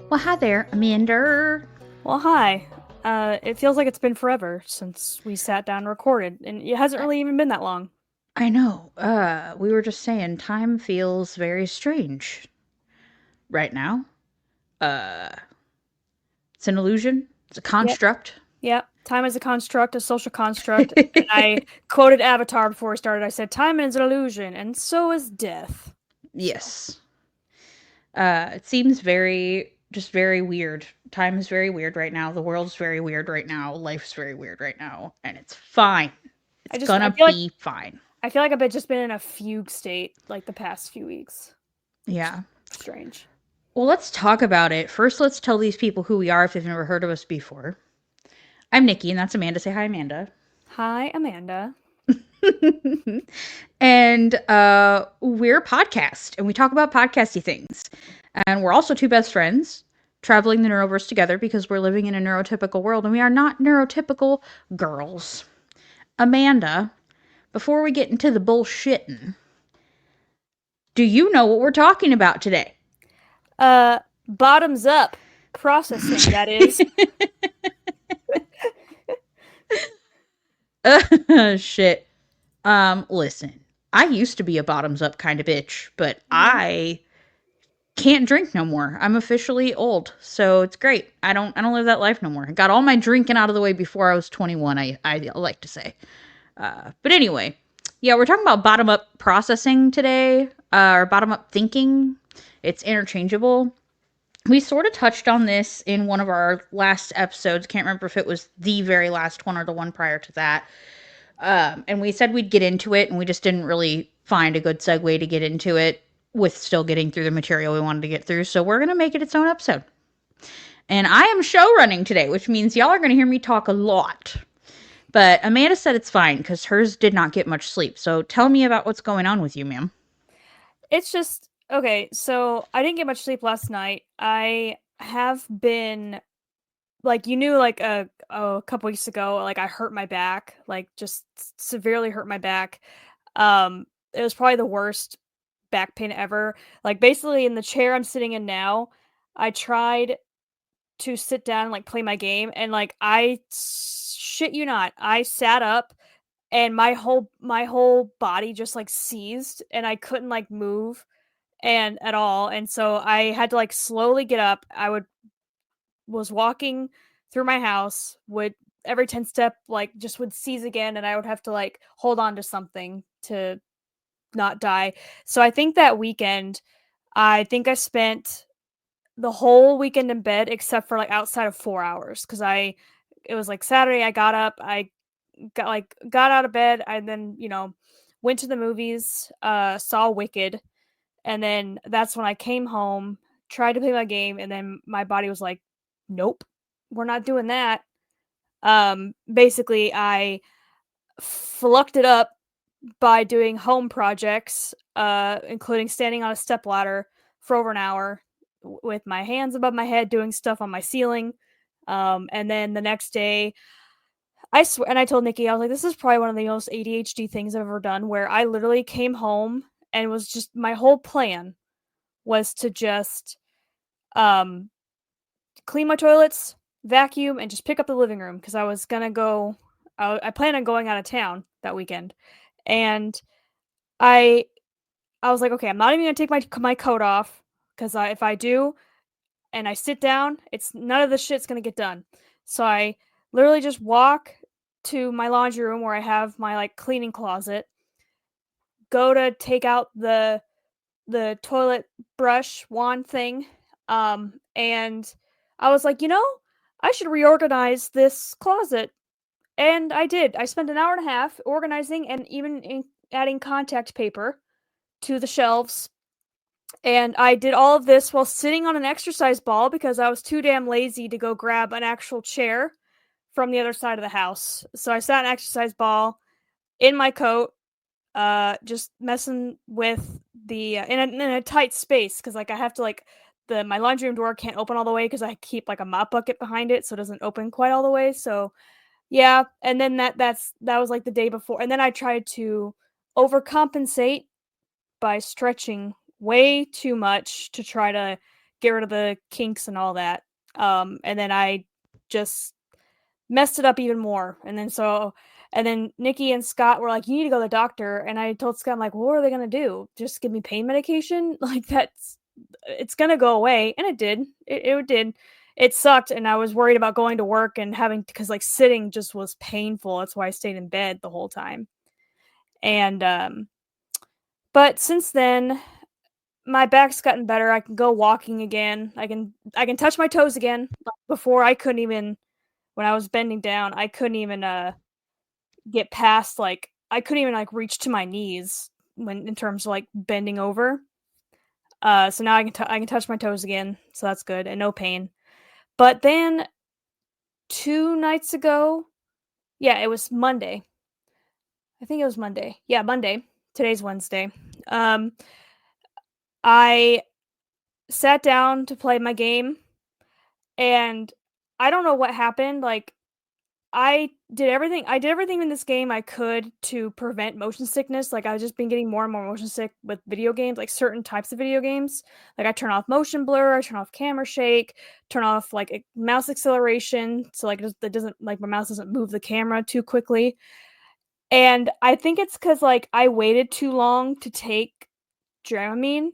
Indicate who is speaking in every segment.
Speaker 1: Well, hi there, Amanda.
Speaker 2: Well, hi. It feels like it's been forever since we sat down and recorded, and it hasn't
Speaker 1: I,
Speaker 2: really even been that long.
Speaker 1: I know. We were just saying time feels very strange right now. Uh, it's an illusion. It's a
Speaker 2: Yep.
Speaker 1: construct.
Speaker 2: Yep. Time is a construct, a social construct, and I quoted Avatar before we started. I said, "Time is an illusion, and so is death." So,
Speaker 1: Yes. It seems just very weird. Time is very weird right now. The world's very weird right now. Life's very weird right now, and it's fine.
Speaker 2: I
Speaker 1: It's
Speaker 2: just, I
Speaker 1: gonna
Speaker 2: feel like,
Speaker 1: be fine.
Speaker 2: I feel like I've just been in a fugue state like the past few weeks. It's
Speaker 1: Yeah.
Speaker 2: strange.
Speaker 1: Well, let's talk about it. First, let's tell these people who we are if they've never heard of us before. I'm Nikki, and that's Amanda. Say hi, Amanda.
Speaker 2: Hi, Amanda.
Speaker 1: And we're a podcast and we talk about podcasty things. And we're also two best friends traveling the neuroverse together because we're living in a neurotypical world and we are not neurotypical girls. Amanda, before we get into the bullshitting, do you know what we're talking about today?
Speaker 2: Bottoms up processing. That is.
Speaker 1: Shit. Listen, I used to be a bottoms up kind of bitch, but
Speaker 2: Mhm.
Speaker 1: I can't drink no more. I'm officially old, so it's great. I don't live that life no more. I got all my drinking out of the way before I was 21. I like to say. But anyway, yeah, we're talking about bottom up processing today, or bottom up thinking. It's interchangeable. We sort of touched on this in one of our last episodes. Can't remember if it was the very last one or the one prior to that. And we said we'd get into it, and we just didn't really find a good segue to get into it with still getting through the material we wanted to get through. So we're going to make it its own episode. And I am show running today, which means y'all are going to hear me talk a lot. But Amanda said it's fine because hers did not get much sleep. So tell me about what's going on with you, ma'am.
Speaker 2: It's just okay. So I didn't get much sleep last night. I have been like you knew like a couple weeks ago. Like I hurt my back, like just severely hurt my back. It was probably the worst back pain ever. Like basically in the chair I'm sitting in now, I tried to sit down and like play my game, and like shit you not, I sat up and my whole body just like seized, and I couldn't like move and at all, and so I had to like slowly get up. Was walking through my house, would every 10 step like just would seize again, and I would have to like hold on to something to not die. So I think that weekend, I think I spent the whole weekend in bed except for like outside of 4 hours because I it was like Saturday. I got up, I got out of bed, I then went to the movies, saw Wicked, and then that's when I came home, tried to play my game, and then my body was like, "Nope, we're not doing that." Basically, I flucked it up by doing home projects, including standing on a stepladder for over an hour with my hands above my head, doing stuff on my ceiling. And then the next day, I swear, and I told Nikki, I was like, "This is probably one of the most ADHD things I've ever done." Where I literally came home and was just my whole plan was to just um clean my toilets, vacuum, and just pick up the living room because I was gonna go. I planned on going out of town that weekend, and I I was like, okay, I'm not even gonna take my coat off because if I do and I sit down, it's none of the shit's gonna get done. So I literally just walk to my laundry room where I have my like cleaning closet, go to take out the toilet brush wand thing, and I was like, I should reorganize this closet, and I did. I spent an hour and a half organizing and even adding contact paper to the shelves. And I did all of this while sitting on an exercise ball because I was too damn lazy to go grab an actual chair from the other side of the house. So I sat in an exercise ball in my coat, just messing with the in a tight space because like I have to like the my laundry room door can't open all the way because I keep like a mop bucket behind it, so it doesn't open quite all the way. So yeah, and then that was like the day before, and then I tried to overcompensate by stretching way too much to try to get rid of the kinks and all that. And then I just messed it up even more. And then Nikki and Scott were like, "You need to go to the doctor." And I told Scott, I'm like, "What are they gonna do? Just give me pain medication? Like it's gonna go away." And it did. It did. It sucked, and I was worried about going to work and having because like sitting just was painful. That's why I stayed in bed the whole time. And but since then, my back's gotten better. I can go walking again. I can touch my toes again. Like before, I couldn't even when I was bending down. I couldn't even get past like I couldn't even like reach to my knees when in terms of like bending over. So now I can touch my toes again, so that's good and no pain. But then 2 nights ago, yeah, it was Monday. I think it was Monday. Yeah, Monday. Today's Wednesday. Um, I sat down to play my game, and I don't know what happened. Like I did everything in this game I could to prevent motion sickness. Like I've just been getting more and more motion sick with video games, like certain types of video games. Like I turn off motion blur, I turn off camera shake, turn off like mouse acceleration, so like it doesn't like my mouse doesn't move the camera too quickly. And I think it's because like I waited too long to take Dramamine,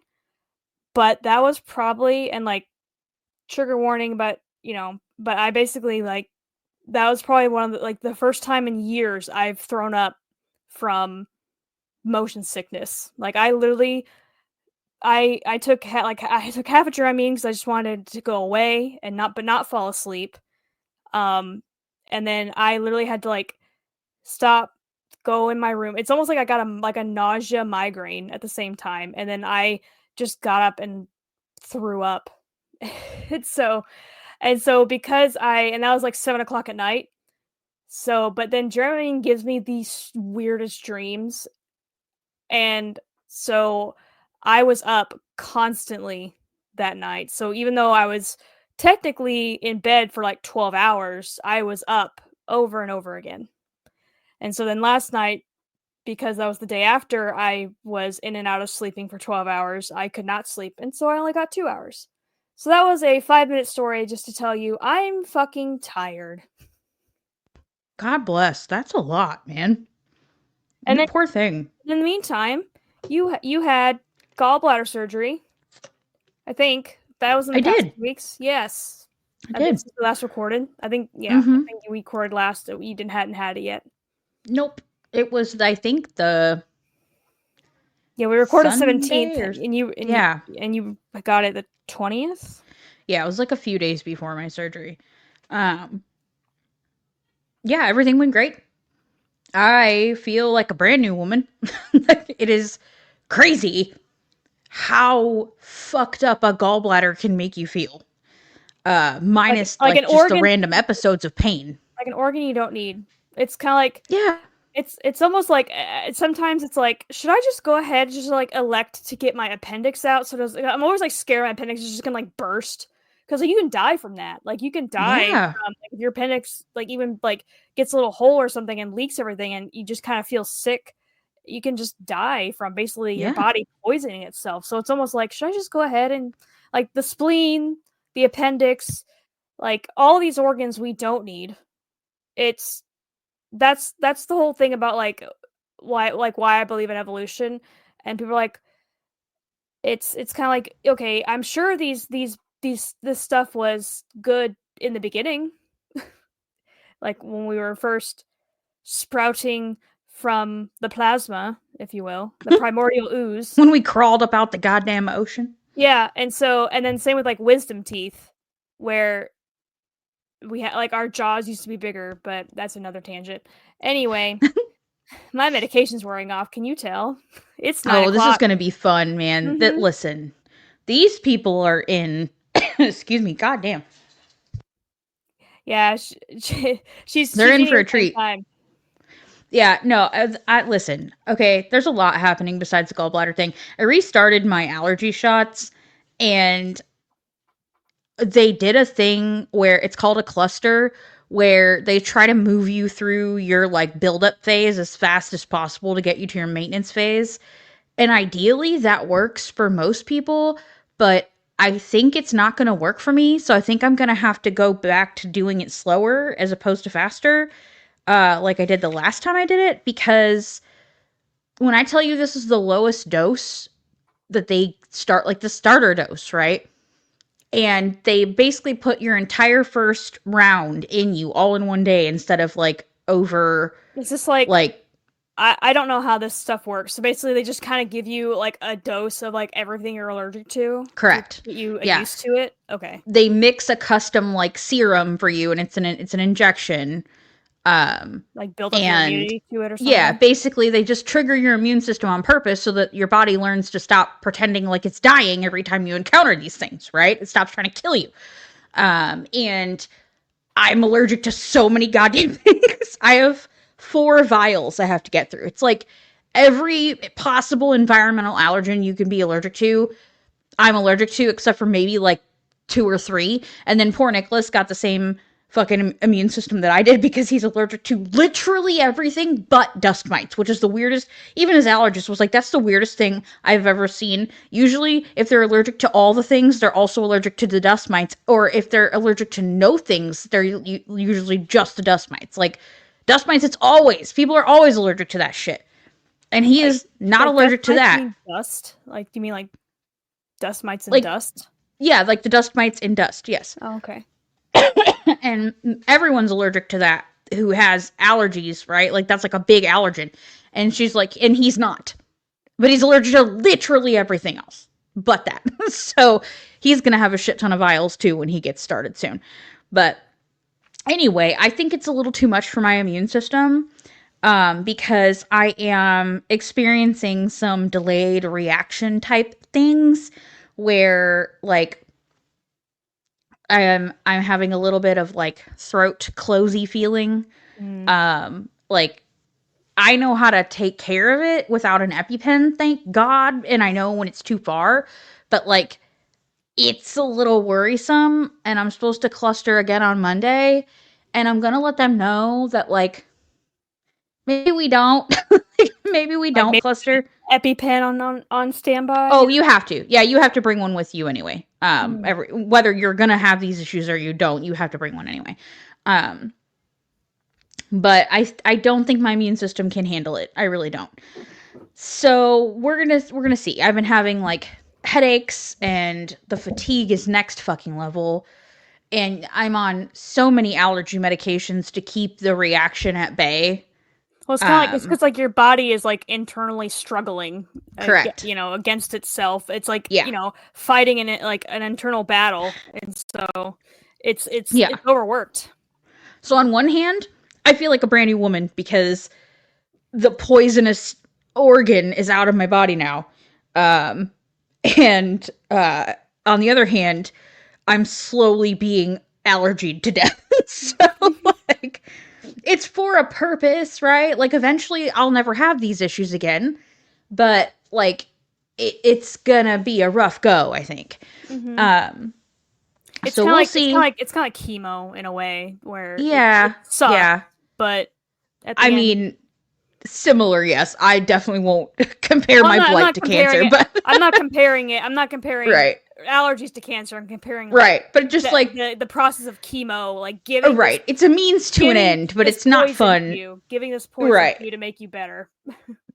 Speaker 2: but that was probably and like trigger warning, but I basically like that was probably one of the first time in years I've thrown up from motion sickness. Like I literally I took I took half a Dramamine because I just wanted to go away and not fall asleep. Um, and then I literally had to like stop, go in my room. It's almost like I got a nausea migraine at the same time, and then I just got up and threw up. it's so because and that was like 7 o'clock at night. So, but then Dramamine gives me these weirdest dreams. And so I was up constantly that night. So even though I was technically in bed for like 12 hours, I was up over and over again. And so then last night, because that was the day after I was in and out of sleeping for 12 hours, I could not sleep. And so I only got 2 hours. So that was a 5-minute story just to tell you I'm fucking tired.
Speaker 1: God bless. That's a lot, man.
Speaker 2: And
Speaker 1: You
Speaker 2: then
Speaker 1: poor thing.
Speaker 2: in the meantime, you had gallbladder surgery. I think that was in
Speaker 1: I
Speaker 2: the past
Speaker 1: did.
Speaker 2: 2 weeks. Yes,
Speaker 1: I
Speaker 2: I think
Speaker 1: did.
Speaker 2: since we last recorded. I think yeah, I
Speaker 1: Mm-hmm.
Speaker 2: think we recorded last. You didn't hadn't had it yet.
Speaker 1: Nope. It was, I think, the
Speaker 2: Yeah, we recorded
Speaker 1: Sunday
Speaker 2: 17th,
Speaker 1: or
Speaker 2: and
Speaker 1: yeah.
Speaker 2: you got it the 20th.
Speaker 1: Yeah, it was like a few days before my surgery. Um, yeah, everything went great. I feel like a brand new woman. It is crazy how fucked up a gallbladder can make you feel. Minus
Speaker 2: Like
Speaker 1: like
Speaker 2: an
Speaker 1: just the
Speaker 2: organ,
Speaker 1: random episodes of pain.
Speaker 2: like an organ you don't need. It's kind of like
Speaker 1: Yeah.
Speaker 2: it's almost like sometimes it's like should I just go ahead and just like elect to get my appendix out so I'm always like scared my appendix is just gonna like burst because like, you can die from that, like you can die
Speaker 1: Yeah.
Speaker 2: from like, if your appendix like even like gets a little hole or something and leaks everything and you just kind of feel sick. You can just die from basically your
Speaker 1: Yeah.
Speaker 2: body poisoning itself. So it's almost like should I just go ahead and like the spleen, the appendix, like all these organs we don't need. It's that's the whole thing about why I believe in evolution. And people are like it's kind of like okay, I'm sure this stuff was good in the beginning, like when we were first sprouting from the plasma, if you will, the primordial ooze.
Speaker 1: When we crawled up out the goddamn ocean.
Speaker 2: Yeah, and then same with like wisdom teeth, where we had like our jaws used to be bigger, but that's another tangent. Anyway, my medication's wearing off. Can you tell? It's nine
Speaker 1: Oh, this is
Speaker 2: o'clock.
Speaker 1: going to be fun, man. That
Speaker 2: Mm-hmm.
Speaker 1: listen. These people are in excuse me, goddamn.
Speaker 2: Yeah,
Speaker 1: They're
Speaker 2: she's
Speaker 1: in
Speaker 2: eating
Speaker 1: for
Speaker 2: at
Speaker 1: a
Speaker 2: the same
Speaker 1: treat.
Speaker 2: time.
Speaker 1: Yeah, no, I listen. Okay, there's a lot happening besides the gallbladder thing. I restarted my allergy shots and they did a thing where it's called a cluster where they try to move you through your like buildup phase as fast as possible to get you to your maintenance phase. And ideally that works for most people, but I think it's not going to work for me. So I think I'm going to have to go back to doing it slower as opposed to faster, like I did the last time I did it. Because when I tell you this is the lowest dose that they start, like the starter dose, right? And they basically put your entire first round in you all in one day instead of like over
Speaker 2: It's just like
Speaker 1: like
Speaker 2: I don't know how this stuff works. So basically, they just kind of give you like a dose of like everything you're allergic to
Speaker 1: correct.
Speaker 2: get you
Speaker 1: Yeah.
Speaker 2: used to it. Okay,
Speaker 1: They mix a custom like serum for you and it's an injection. Um
Speaker 2: like build up your
Speaker 1: and
Speaker 2: immunity to it or
Speaker 1: yeah,
Speaker 2: something.
Speaker 1: basically they just trigger your immune system on purpose so that your body learns to stop pretending like it's dying every time you encounter these things, right? It stops trying to kill you. And I'm allergic to so many goddamn things. I have 4 vials I have to get through. It's like every possible environmental allergen you can be allergic to, I'm allergic to, except for maybe like 2 or 3. And then poor Nicholas got the same fucking immune system that I did because he's allergic to literally everything but dust mites, which is the weirdest. Even his allergist was like, that's the weirdest thing I've ever seen. Usually, if they're allergic to all the things, they're also allergic to the dust mites. Or if they're allergic to no things, they're usually just the dust mites. Like, dust mites, it's always, people are always allergic to that shit. And he is not
Speaker 2: Like dust
Speaker 1: allergic to
Speaker 2: mites
Speaker 1: that.
Speaker 2: mean dust? Like do you mean like dust mites and
Speaker 1: Like,
Speaker 2: dust?
Speaker 1: yeah, like the dust mites in dust, yes.
Speaker 2: Oh, okay.
Speaker 1: And everyone's allergic to that who has allergies, right? Like that's like a big allergen. And she's like, and he's not. But he's allergic to literally everything else but that. So he's going to have a shit ton of vials too when he gets started soon. But anyway, I think it's a little too much for my immune system, because I am experiencing some delayed reaction type things where like I'm having a little bit of like throat closey feeling.
Speaker 2: Mm.
Speaker 1: Like I know how to take care of it without an EpiPen, thank God, and I know when it's too far, but like it's a little worrisome and I'm supposed to cluster again on Monday and I'm going to let them know that like maybe we don't maybe we
Speaker 2: Like
Speaker 1: don't
Speaker 2: maybe
Speaker 1: cluster.
Speaker 2: EpiPen on standby.
Speaker 1: Oh, you have to. Yeah, you have to bring one with you anyway.
Speaker 2: Mm.
Speaker 1: Whether you're gonna have these issues or you don't, you have to bring one anyway. Um, but I don't think my immune system can handle it. I really don't. So we're gonna see. I've been having like headaches and the fatigue is next fucking level. And I'm on so many allergy medications to keep the reaction at bay.
Speaker 2: Well, it's kind of like it's
Speaker 1: Um,
Speaker 2: because like your body is like internally struggling,
Speaker 1: correct.
Speaker 2: against itself. It's like
Speaker 1: Yeah.
Speaker 2: fighting in it like an internal battle, and so
Speaker 1: Yeah.
Speaker 2: it's overworked.
Speaker 1: So on one hand, I feel like a brand new woman because the poisonous organ is out of my body now. Um, and on the other hand, I'm slowly being allergied to death. So, like, it's for a purpose, right? Like, eventually I'll never have these issues again, but, like, it's gonna be a rough go, I think.
Speaker 2: Mm-hmm.
Speaker 1: Um,
Speaker 2: It's
Speaker 1: so
Speaker 2: kind of
Speaker 1: we'll
Speaker 2: like
Speaker 1: see.
Speaker 2: it's kind of like chemo in a way where it
Speaker 1: Yeah,
Speaker 2: sucks,
Speaker 1: yeah.
Speaker 2: but at
Speaker 1: I
Speaker 2: the end,
Speaker 1: mean, similar, yes. I definitely won't compare
Speaker 2: well,
Speaker 1: my
Speaker 2: I'm
Speaker 1: blight
Speaker 2: not
Speaker 1: to
Speaker 2: comparing
Speaker 1: cancer,
Speaker 2: it.
Speaker 1: but
Speaker 2: I'm not comparing it. I'm not comparing
Speaker 1: right,
Speaker 2: allergies to cancer. I'm comparing like
Speaker 1: right. But just like,
Speaker 2: the process of chemo, like giving this
Speaker 1: right, it's a means to an end, but it's not
Speaker 2: poison to
Speaker 1: fun.
Speaker 2: you, giving this poison
Speaker 1: Right,
Speaker 2: to you to make you better.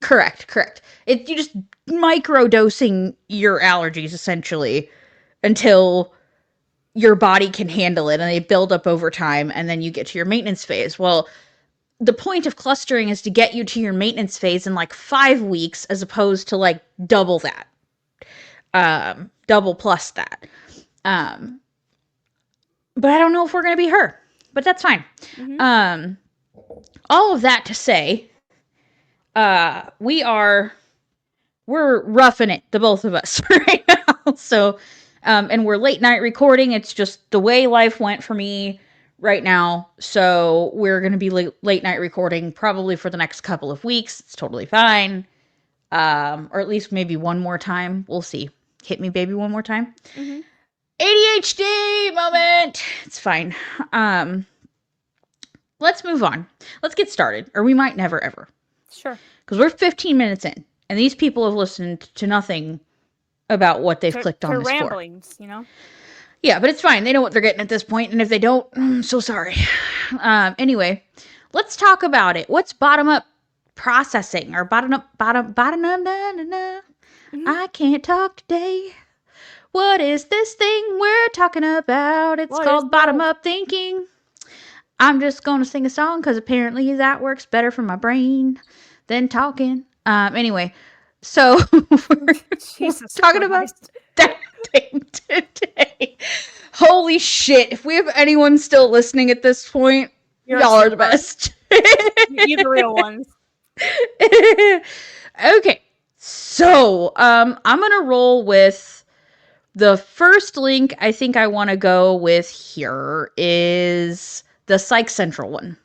Speaker 1: correct, correct. You just micro dosing your allergies essentially until your body can handle it and they build up over time and then you get to your maintenance phase. Well, the point of clustering is to get you to your maintenance phase in like 5 weeks as opposed to like double that. Double plus that. Um, but I don't know if we're gonna be her. But that's fine.
Speaker 2: Mm-hmm.
Speaker 1: All of that to say, we're roughing it, the both of us, right now. So, and we're late night recording. It's just the way life went for me right now. So we're gonna be late night recording probably for the next couple of weeks. It's totally fine. Or at least maybe one more time. We'll see. Hit me, baby, one more time.
Speaker 2: Mm-hmm.
Speaker 1: ADHD moment. It's fine. Um, let's move on. Let's get started, or we might never ever.
Speaker 2: Sure.
Speaker 1: Because we're 15 minutes in, and these people have listened to nothing about what they've clicked on
Speaker 2: To
Speaker 1: this for.
Speaker 2: ramblings, you know?
Speaker 1: Yeah, but it's fine. They know what they're getting at this point, and if they don't, I'm so sorry. Anyway, let's talk about it. What's bottom up processing or bottom na, na, na, na.
Speaker 2: Mhm.
Speaker 1: I can't talk today. What is this thing we're talking about? It's
Speaker 2: What is
Speaker 1: called bottom
Speaker 2: that?
Speaker 1: up thinking. I'm just going to sing a song because apparently that works better for my brain than talking. Anyway, so we're
Speaker 2: Jesus
Speaker 1: talking about
Speaker 2: Christ.
Speaker 1: that thing today. Holy shit. If we have anyone still listening at this point,
Speaker 2: You're a
Speaker 1: y'all are the
Speaker 2: trooper.
Speaker 1: best.
Speaker 2: You're the real ones.
Speaker 1: Okay. So, I'm going to roll with the first link I think I want to go with here is the Psych Central one.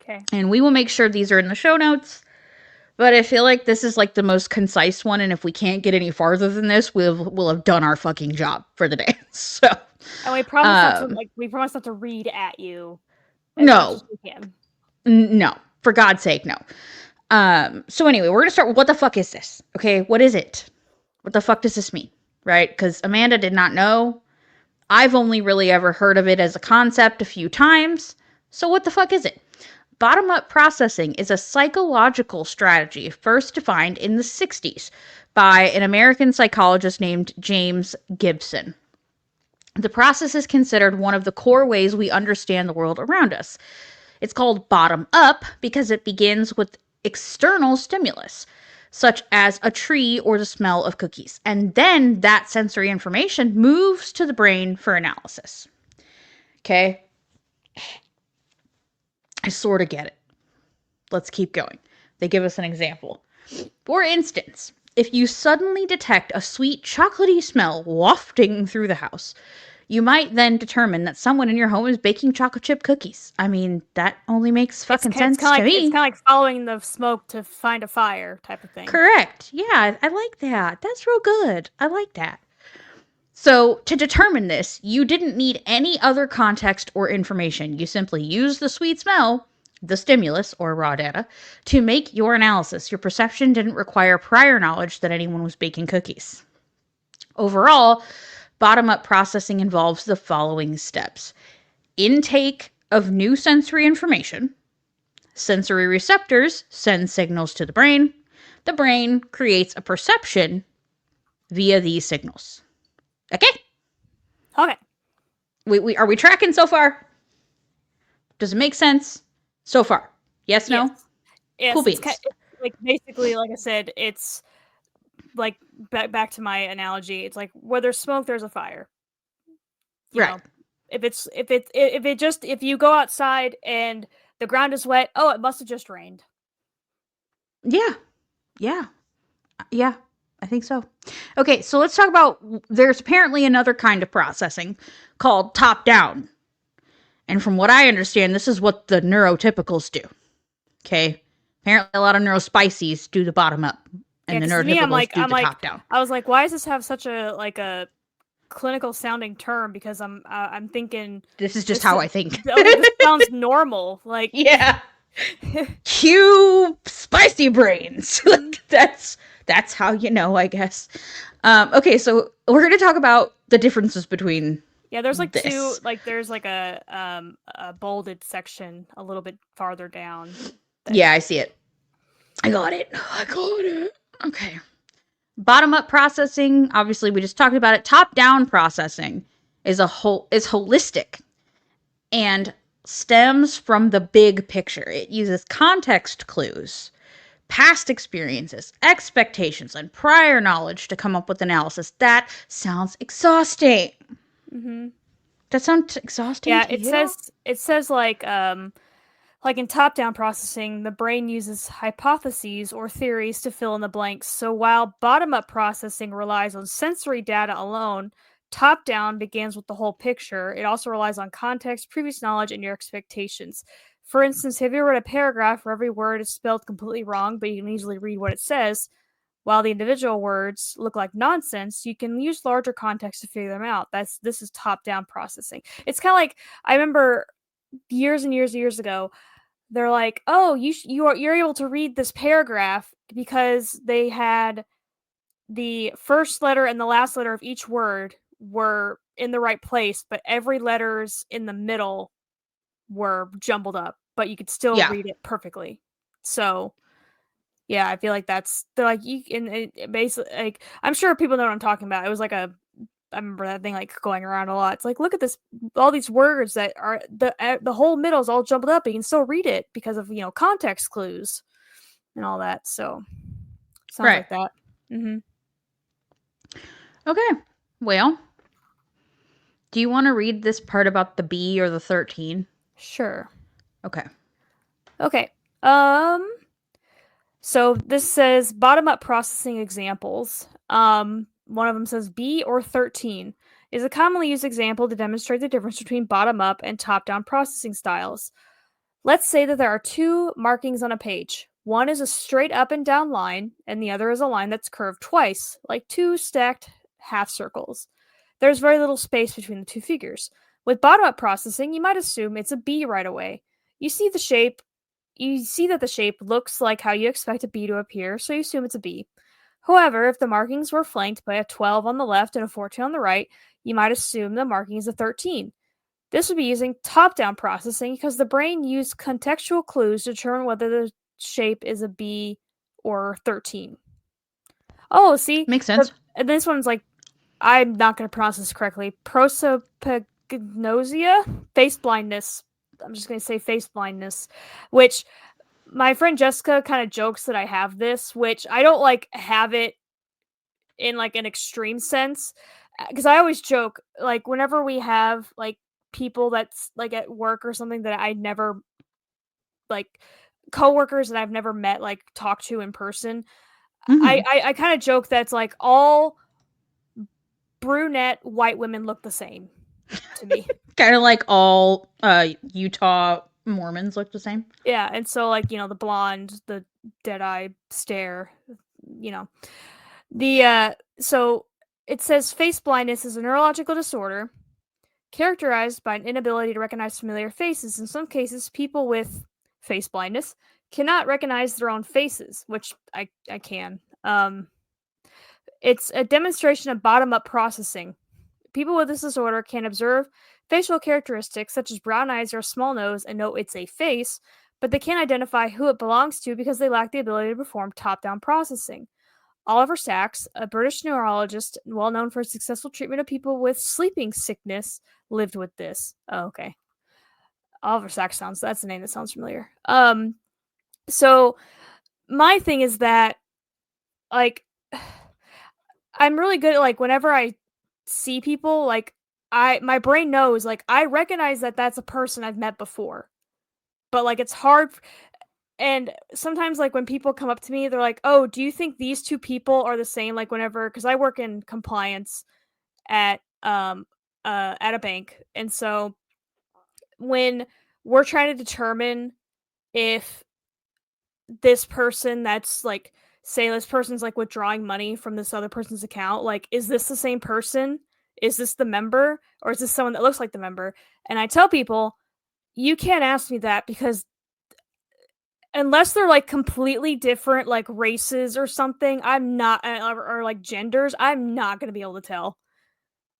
Speaker 2: Okay.
Speaker 1: And we will make sure these are in the show notes. But I feel like this is like the most concise one, and if we can't get any farther than this, we'll have done our fucking job for the day. So,
Speaker 2: And we promise
Speaker 1: um,
Speaker 2: we promise not to read at you as much
Speaker 1: no,
Speaker 2: as we can.
Speaker 1: no, for God's sake, no. So anyway, we're gonna start with what the fuck is this? Okay, what is it? What the fuck does this mean? Right? Because Amanda did not know. I've only really ever heard of it as a concept a few times. So what the fuck is it? Bottom up processing is a psychological strategy first defined in the 60s by an American psychologist named James Gibson. The process is considered one of the core ways we understand the world around us. It's called bottom up because it begins with external stimulus, such as a tree or the smell of cookies, and then that sensory information moves to the brain for analysis. Okay? I sort of get it. Let's keep going. They give us an example. For instance, if you suddenly detect a sweet chocolatey smell wafting through the house, you might then determine that someone in your home is baking chocolate chip cookies. I mean, that only makes fucking sense to
Speaker 2: It's
Speaker 1: me.
Speaker 2: kind of like following the smoke to find a fire type of thing.
Speaker 1: Correct. Yeah, I like that. That's real good. I like that. So, to determine this, you didn't need any other context or information. You simply used the sweet smell, the stimulus or raw data, to make your analysis. Your perception didn't require prior knowledge that anyone was baking cookies. Overall, bottom up processing involves the following steps: intake of new sensory information, sensory receptors send signals to the brain creates a perception via these signals. Okay?
Speaker 2: Okay.
Speaker 1: We are we tracking so far? Does it make sense so far? Yes,
Speaker 2: Yes.
Speaker 1: no? Cool
Speaker 2: Yes.
Speaker 1: beans.
Speaker 2: It's like basically, like I said, it's like back to my analogy. It's like where there's smoke, there's a fire. You
Speaker 1: Right.
Speaker 2: know, if you go outside and the ground is wet, oh, it must have just rained.
Speaker 1: Yeah. Yeah. Yeah. I think so. Okay, so let's talk about there's apparently another kind of processing called top down. And from what I understand, this is what the neurotypicals do. Okay? Apparently a lot of neurospices do the bottom up
Speaker 2: Yeah,
Speaker 1: and the
Speaker 2: because to me,
Speaker 1: neurotypicals do the top down.
Speaker 2: I was like, why does this have such a clinical sounding term? Because I'm thinking
Speaker 1: This is just
Speaker 2: this
Speaker 1: how I think.
Speaker 2: this sounds normal. Like,
Speaker 1: Yeah. Cue spicy brains. That's how you know, I guess. Okay, so we're going to talk about the differences between
Speaker 2: yeah, there's like two,
Speaker 1: this.
Speaker 2: like there's like a bolded section a little bit farther down. That
Speaker 1: Yeah, I see it. I got it. I got it. Okay. Bottom up processing, obviously we just talked about it. Top down processing is holistic and stems from the big picture. It uses context clues, past experiences, expectations, and prior knowledge to come up with analysis. That sounds exhausting.
Speaker 2: mm-hmm.
Speaker 1: That sounds exhausting
Speaker 2: Yeah,
Speaker 1: to you?
Speaker 2: it says like in top down processing, the brain uses hypotheses or theories to fill in the blanks. So while bottom up processing relies on sensory data alone, top down begins with the whole picture. It also relies on context, previous knowledge, and your expectations. For instance, have you read a paragraph where every word is spelled completely wrong, but you can easily read what it says? While the individual words look like nonsense, you can use larger context to figure them out. This is top down processing. It's kind of like I remember years and years and years ago, they're like, "Oh, you're able to read this paragraph because they had the first letter and the last letter of each word were in the right place, but every letters in the middle were jumbled up, but you could still
Speaker 1: Yeah.
Speaker 2: read it perfectly. So yeah, I feel like they're like you and it basically like I'm sure people know what I'm talking about. It was like I remember that thing like going around a lot. It's like look at this, all these words that are the whole middle is all jumbled up. But you can still read it because of context clues and all that. So sounds
Speaker 1: Right.
Speaker 2: like that. Mm-hmm.
Speaker 1: Okay. Well, do you want to read this part about the bee or the 13?
Speaker 2: Sure.
Speaker 1: Okay.
Speaker 2: Okay. Um. So this says bottom up processing examples. One of them says B or 13 is a commonly used example to demonstrate the difference between bottom up and top down processing styles. Let's say that there are two markings on a page. One is a straight up and down line, and the other is a line that's curved twice, like two stacked half circles. There's very little space between the two figures. With bottom up processing, you might assume it's a B right away. You see the shape you see that the shape looks like how you expect a B to appear, so you assume it's a B. However, if the markings were flanked by a 12 on the left and a 14 on the right, you might assume the marking is a 13. This would be using top down processing because the brain used contextual clues to determine whether the shape is a B or 13. Oh, see,
Speaker 1: Makes sense.
Speaker 2: this one's like, I'm not going to pronounce this correctly. Prosopagnosia? Face blindness. I'm just going to say face blindness, which my friend Jessica kind of jokes that I have this, which I don't like have it in like an extreme sense. Because I always joke, like, whenever we have like people that's like at work or something that I never like coworkers that I've never met, like talk to in person, I
Speaker 1: Hmm.
Speaker 2: I kind of joke that's like all brunette white women look the same to me.
Speaker 1: Kind of like all Utah Mormons look the same.
Speaker 2: Yeah, and so like the blonde, the dead eye stare, you know. So it says face blindness is a neurological disorder characterized by an inability to recognize familiar faces. In some cases, people with face blindness cannot recognize their own faces, which I can. It's a demonstration of bottom up processing. People with this disorder can observe facial characteristics such as brown eyes or a small nose and know it's a face, but they can't identify who it belongs to because they lack the ability to perform top down processing. Oliver Sacks, a British neurologist well known for his successful treatment of people with sleeping sickness, lived with this. Oh, okay. Oliver Sacks that's a name that sounds familiar. So my thing is that like I'm really good at like whenever I see people, like my brain knows like I recognize that that's a person I've met before. But like it's hard and sometimes like when people come up to me they're like, "Oh, do you think these two people are the same?" Like whenever cuz I work in compliance at at a bank. And so when we're trying to determine if this person that's like say this person's like withdrawing money from this other person's account, like is this the same person? Is this the member or is this someone that looks like the member? And I tell people, you can't ask me that because unless they're like completely different like races or something, I'm not or like genders, I'm not going to be able to tell.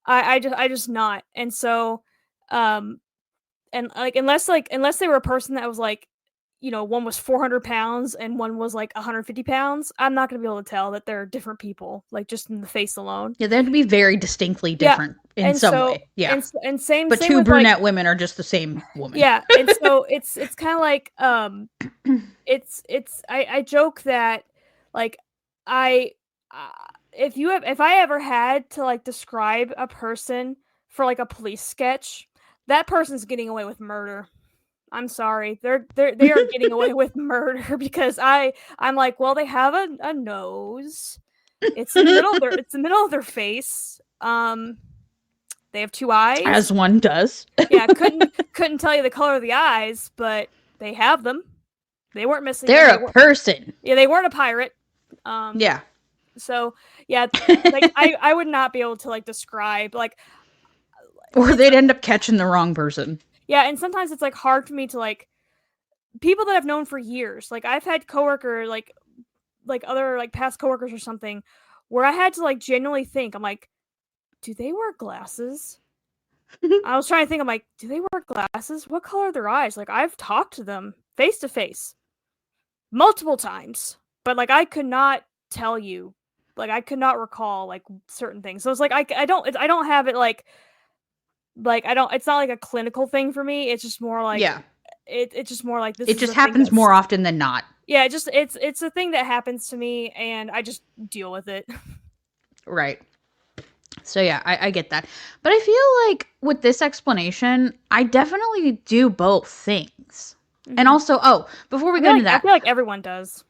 Speaker 2: I just not. And so um and unless they were a person that was like one was 400 pounds and one was like 150 pounds, I'm not going to be able to tell that they're different people, like just in the face alone.
Speaker 1: Yeah, they have to be very distinctly
Speaker 2: Yeah.
Speaker 1: different in
Speaker 2: And
Speaker 1: some
Speaker 2: so
Speaker 1: way. Yeah.
Speaker 2: and same
Speaker 1: But
Speaker 2: same
Speaker 1: two
Speaker 2: with like
Speaker 1: brunette women are just the same woman.
Speaker 2: yeah. And so it's kind of like it's I joke that like I if I ever had to like describe a person for like a police sketch, that person's getting away with murder. I'm sorry. They are getting away with murder because I'm like, well, they have a nose. It's in the middle of their face. They have two eyes.
Speaker 1: As one does.
Speaker 2: Yeah, couldn't tell you the color of the eyes, but they have them. They weren't missing them.
Speaker 1: They're a person.
Speaker 2: They weren't a pirate. Um
Speaker 1: Yeah.
Speaker 2: so yeah, like I would not be able to like describe like
Speaker 1: Or
Speaker 2: it's
Speaker 1: they'd end up catching the wrong person.
Speaker 2: yeah, and sometimes it's like hard for me to like people that I've known for years. Like I've had coworker like other like past coworkers or something where I had to like genuinely think. I'm like, do they wear glasses? I was trying to think. I'm like, do they wear glasses? What color are their eyes? Like, I've talked to them face to face multiple times, but like I could not tell you. Like, I could not recall like certain things. So it's like I don't have it like I don't. It's not like a clinical thing for me. It's just more like
Speaker 1: Yeah.
Speaker 2: it's just more like this
Speaker 1: It
Speaker 2: is
Speaker 1: just
Speaker 2: a thing
Speaker 1: happens
Speaker 2: that's
Speaker 1: more often than not.
Speaker 2: yeah. It's a thing that happens to me, and I just deal with it.
Speaker 1: Right. So yeah, I get that. But I feel like with this explanation, I definitely do both things. And
Speaker 2: Mm-hmm.
Speaker 1: also, oh, before we go into
Speaker 2: I
Speaker 1: that,
Speaker 2: feel like everyone does.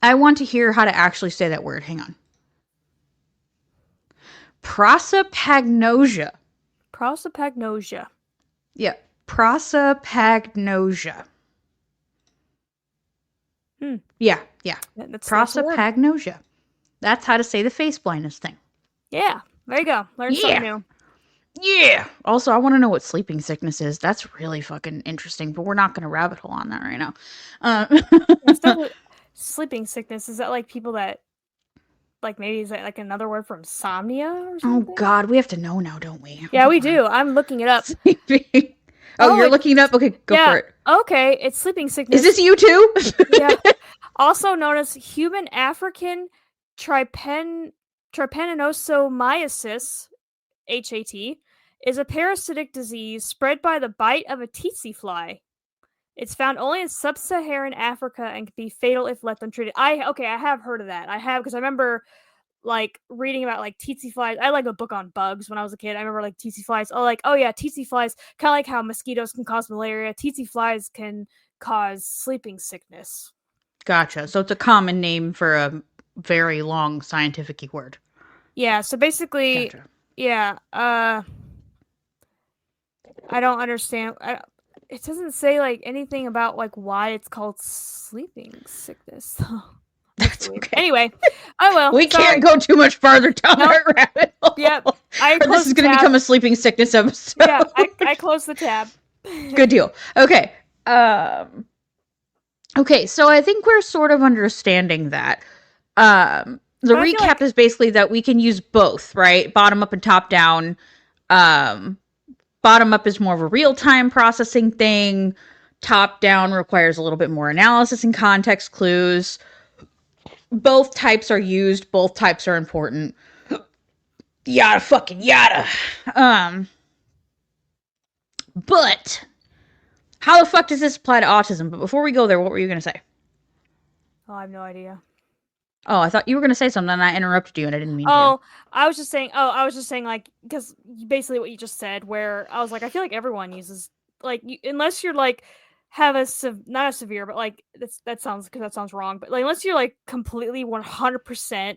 Speaker 1: I want to hear how to actually say that word. Hang on. Prosopagnosia.
Speaker 2: Prosopagnosia.
Speaker 1: Yeah. Prosopagnosia.
Speaker 2: Hmm.
Speaker 1: Yeah, yeah.
Speaker 2: That's a word.
Speaker 1: Prosopagnosia. That's how to say the face blindness thing.
Speaker 2: Yeah. There you go. Learn something
Speaker 1: Yeah.
Speaker 2: new.
Speaker 1: Yeah. Also, I want to know what sleeping sickness is. That's really fucking interesting, but we're not going to rabbit hole on that right now.
Speaker 2: Yeah, stuff with sleeping sickness. Is that like people that like maybe is that like another word for insomnia or
Speaker 1: Oh,
Speaker 2: something?
Speaker 1: God. We have to know now, don't we?
Speaker 2: Yeah, we do. I'm looking it up.
Speaker 1: Sleeping. Oh,
Speaker 2: Oh,
Speaker 1: you're looking it up? Okay, go
Speaker 2: yeah.
Speaker 1: for it.
Speaker 2: Okay, it's sleeping
Speaker 1: Is
Speaker 2: sickness.
Speaker 1: this you too?
Speaker 2: Yeah. Also known as human African trypanosomiasis, HAT, is a parasitic disease spread by the bite of a tsetse fly. It's found only in sub-Saharan Africa and can be fatal if left untreated. I have heard of that. I have because I remember like reading about like tsetse flies. I like a book on bugs when I was a kid. I remember like tsetse flies. Oh yeah, tsetse flies. Kind of like how mosquitoes can cause malaria. Tsetse flies can cause sleeping sickness.
Speaker 1: Gotcha. So it's a common name for a very long scientific word.
Speaker 2: Yeah. So basically,
Speaker 1: Gotcha.
Speaker 2: yeah. I don't understand. It doesn't say like anything about like why it's called sleeping sickness.
Speaker 1: That's
Speaker 2: Weird.
Speaker 1: okay.
Speaker 2: Anyway, oh well.
Speaker 1: We
Speaker 2: Sorry.
Speaker 1: can't go too much farther down
Speaker 2: Nope.
Speaker 1: that rabbit hole.
Speaker 2: Yep. I
Speaker 1: Or this
Speaker 2: closed
Speaker 1: is
Speaker 2: the
Speaker 1: going to
Speaker 2: tab.
Speaker 1: become a sleeping sickness episode.
Speaker 2: Yeah, I closed the tab.
Speaker 1: Good deal. Okay. Okay, so I think we're sort of understanding that. The
Speaker 2: But I feel
Speaker 1: recap
Speaker 2: like
Speaker 1: is basically that we can use both, right? Bottom up and top down. Um, Bottom up is more of a real time processing thing. Top down requires a little bit more analysis and context clues. Both types are used, both types are important. Yada fucking yada. Um, but how the fuck does this apply to autism? But before we go there, what were you going to say?
Speaker 2: oh, I have no idea.
Speaker 1: Oh, I thought you were going to say something and I interrupted you and I didn't mean to.
Speaker 2: Oh, I was just saying like because basically what you just said where I was like I feel like everyone uses like unless you're like have a not a severe but like that sounds because that sounds wrong but like unless you're like completely 100%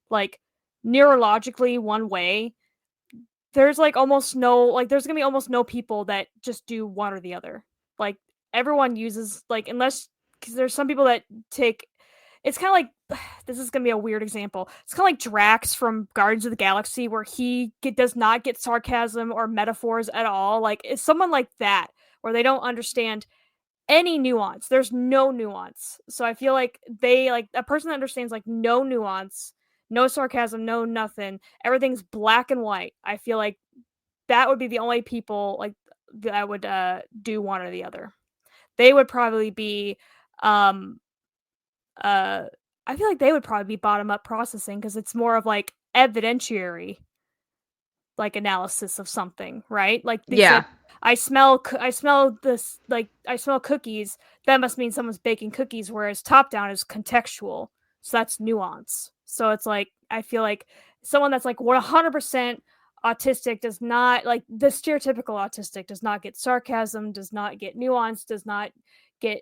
Speaker 2: like neurologically one way there's like almost no like there's gonna be almost no people that just do one or the other. Like everyone uses like unless because there's some people that take it's kind of like this is gonna be a weird example. It's kind of like Drax from Guardians of the Galaxy, where does not get sarcasm or metaphors at all. Like it's someone like that, where they don't understand any nuance. There's no nuance. So I feel like they like a person that understands like no nuance, no sarcasm, no nothing. Everything's black and white. I feel like that would be the only people like that would do one or the other. They would probably be um uh I feel like they would probably be bottom up processing because it's more of like evidentiary like analysis of something, right? Like they
Speaker 1: Yeah.
Speaker 2: said, I smell this, like I smell cookies. That must mean someone's baking cookies. Whereas top down is contextual, so that's nuance. So it's like I feel like someone that's like 100% autistic does not like the stereotypical autistic does not get sarcasm, does not get nuance, does not get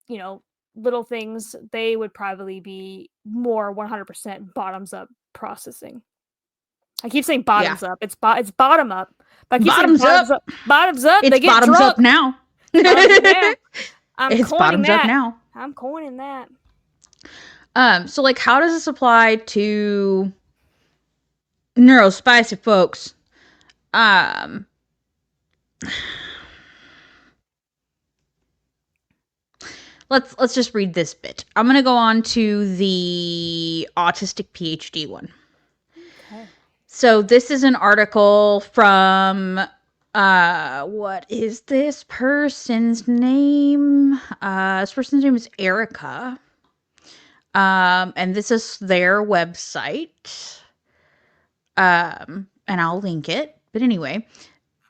Speaker 2: you know little things. They would probably be more 100% bottoms up processing. I keep saying
Speaker 1: Yeah.
Speaker 2: bottoms up. It's bottom up. But I keep saying
Speaker 1: Bottoms
Speaker 2: bottoms
Speaker 1: up.
Speaker 2: up. Bottoms up.
Speaker 1: It's
Speaker 2: They get
Speaker 1: bottoms up
Speaker 2: drunk.
Speaker 1: now.
Speaker 2: Bottoms, yeah. I'm
Speaker 1: It's
Speaker 2: coining
Speaker 1: bottoms up
Speaker 2: that.
Speaker 1: now.
Speaker 2: I'm coining that.
Speaker 1: So like how does this apply to neurospicy folks? Um let's just read this bit. I'm going to go on to the autistic PhD one.
Speaker 2: Okay.
Speaker 1: So this is an article from what is this person's name? This person's name is Erica. And this is their website. And I'll link it. But anyway,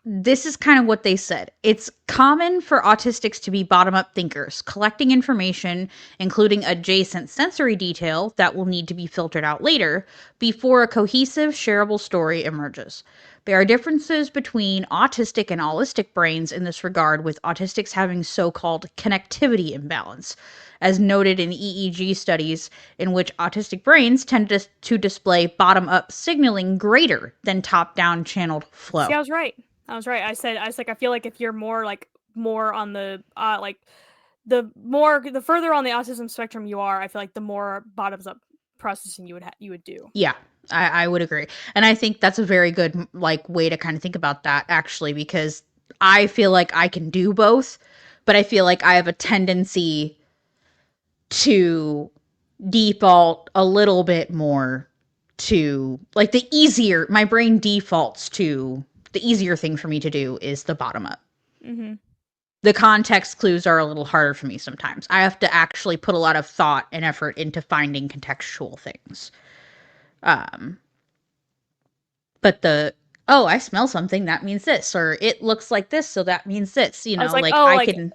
Speaker 1: this is kind of what they said. It's common for autistics to be bottom up thinkers, collecting information, including adjacent sensory detail that will need to be filtered out later before a cohesive, shareable story emerges. There are differences between autistic and allistic brains in this regard, with autistics having so called connectivity imbalance, as noted in EEG studies, in which autistic brains tend to display bottom up signaling greater than top down channeled
Speaker 2: See,
Speaker 1: flow.
Speaker 2: I was right. I was like, I feel like if you're more on the the further on the autism spectrum you are, I feel like the more bottoms up processing you would do.
Speaker 1: Yeah, I would agree. And I think that's a very good like way to kind of think about that actually, because I feel like I can do both, but I feel like I have a tendency to default a little bit more to like the easier my brain defaults to the easier thing for me to do is the bottom up.
Speaker 2: Mm-hmm.
Speaker 1: The context clues are a little harder for me sometimes. I have to actually put a lot of thought and effort into finding contextual things. Um, but the oh, I smell something, that means this, or it looks like this, so that means this.
Speaker 2: I was like,
Speaker 1: Like
Speaker 2: oh,
Speaker 1: I can.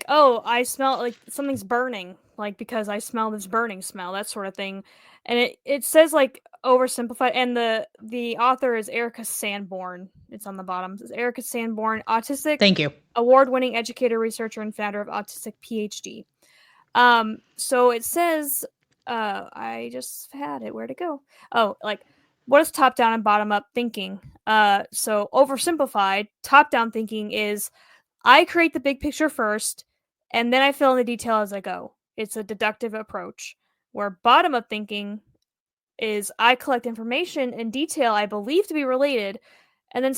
Speaker 2: oh, I smell like something's burning, like because I smell this burning smell, that sort of thing. And it says like oversimplified, and the author is Erica Sanborn. It's on the bottom. It says Erica Sanborn, autistic,
Speaker 1: Thank you.
Speaker 2: award-winning educator, researcher, and founder of Autistic PhD. So it says, I just had it. Where'd it go? Oh, like what is top down and bottom up thinking? So oversimplified, top down thinking is I create the big picture first, and then I fill in the detail as I go. It's a deductive approach. Where bottom up thinking is I collect information and detail I believe to be related, and then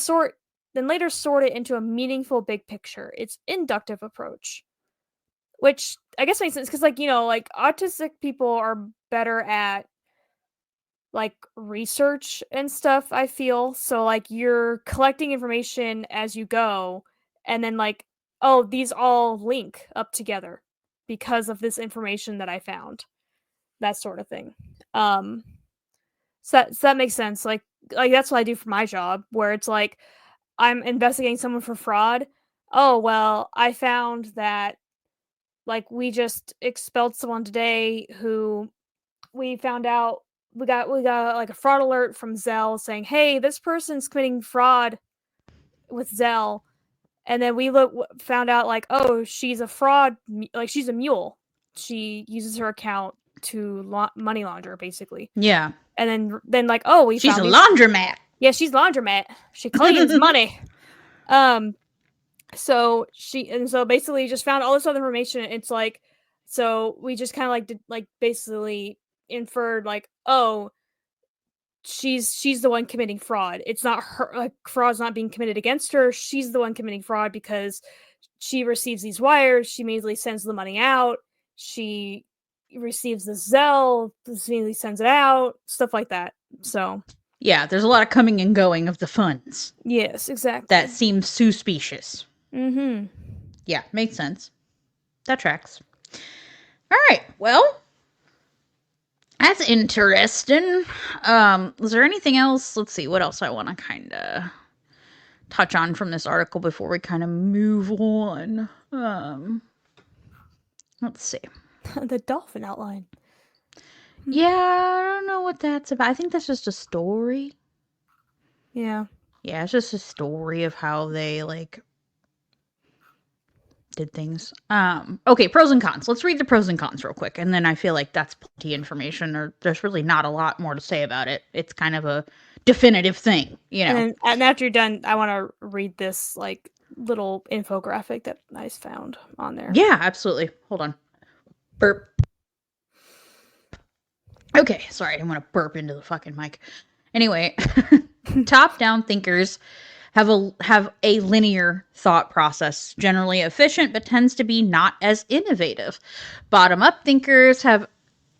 Speaker 2: later sort it into a meaningful big picture. It's inductive approach, which I guess makes sense because, like, like autistic people are better at like research and stuff, I feel. So, like, you're collecting information as you go, and then, like, oh, these all link up together because of this information that I found, that sort of thing. Um, so that makes sense. Like that's what I do for my job, where it's like I'm investigating someone for fraud. Oh, well, I found that like we just expelled someone today who we found out we got like a fraud alert from Zelle saying, "Hey, this person's committing fraud with Zelle." And then found out like, "Oh, she's a fraud, like she's a mule. She uses her account to money launder basically."
Speaker 1: Yeah.
Speaker 2: And then like, "Oh, we
Speaker 1: She's a
Speaker 2: found these."
Speaker 1: laundromat.
Speaker 2: Yeah, she's laundromat. She cleans money. Um so basically just found all this other information. It's like, so we just kind of like did like basically inferred like, oh, she's the one committing fraud. It's not her, like fraud's not being committed against her. She's the one committing fraud because she receives these wires, she immediately sends the money out, she receives the Zelle, immediately sends it out, stuff like that. So
Speaker 1: Yeah, there's a lot of coming and going of the funds.
Speaker 2: yes,
Speaker 1: That
Speaker 2: exactly.
Speaker 1: seems suspicious.
Speaker 2: Mm-hmm.
Speaker 1: Yeah, makes sense. That tracks. All right. Well, that's interesting. Is there anything else? Let's see what else I want to kind of touch on from this article before we kind of move on. Let's see.
Speaker 2: The dolphin outline.
Speaker 1: Yeah, I don't know what that's about. I think that's just a story.
Speaker 2: Yeah.
Speaker 1: Yeah, it's just a story of how they like did things. Okay, pros and cons. Let's read the pros and cons real quick, and then I feel like that's plenty information, or there's really not a lot more to say about it. It's kind of a definitive thing, you know.
Speaker 2: And after you're done, I want to read this like little infographic that I found on there.
Speaker 1: Yeah, absolutely. Hold on. Burp. Okay, sorry, I didn't want to burp into the fucking mic. Anyway, top down thinkers have a linear thought process, generally efficient, but tends to be not as innovative. Bottom up thinkers have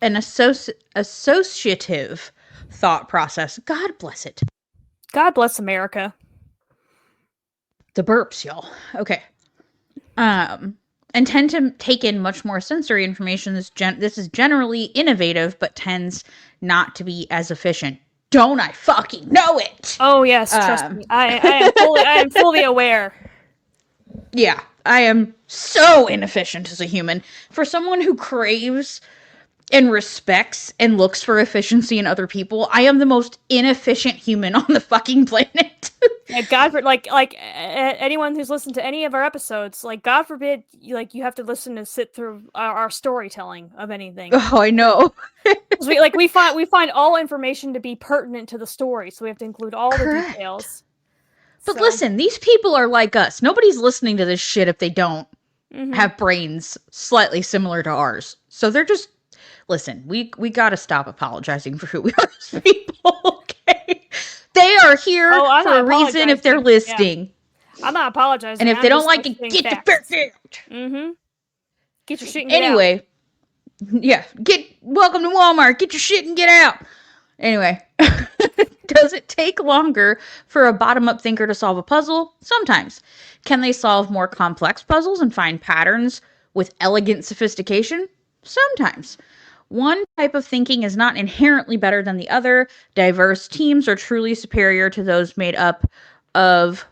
Speaker 1: an associative thought process. God bless it.
Speaker 2: God bless America.
Speaker 1: The burps, y'all. Okay. And tend to take in much more sensory information. This is generally innovative, but tends not to be as efficient. Don't I fucking know it?
Speaker 2: Oh yes, trust me. I am fully aware.
Speaker 1: Yeah, I am so inefficient as a human. For someone who craves and respects and looks for efficiency in other people, I am the most inefficient human on the fucking planet.
Speaker 2: Yeah, God for anyone who's listened to any of our episodes, like God forbid, you have to listen and sit through our storytelling of anything.
Speaker 1: Oh, I know.
Speaker 2: We find all information to be pertinent to the story, so we have to include all the details.
Speaker 1: But listen, these people are like us. Nobody's listening to this shit if they don't have brains slightly similar to ours. So they're just listen. We got to stop apologizing for who we are as people. Okay, they are here for a reason. If they're listening,
Speaker 2: yeah. I'm not apologizing.
Speaker 1: And if they don't like it, get the fuck out.
Speaker 2: Get your shit and get
Speaker 1: out. Yeah, welcome to Walmart. Get your shit and get out. Anyway, does it take longer for a bottom-up thinker to solve a puzzle? Sometimes. Can they solve more complex puzzles and find patterns with elegant sophistication? Sometimes. One type of thinking is not inherently better than the other. Diverse teams are truly superior to those made up of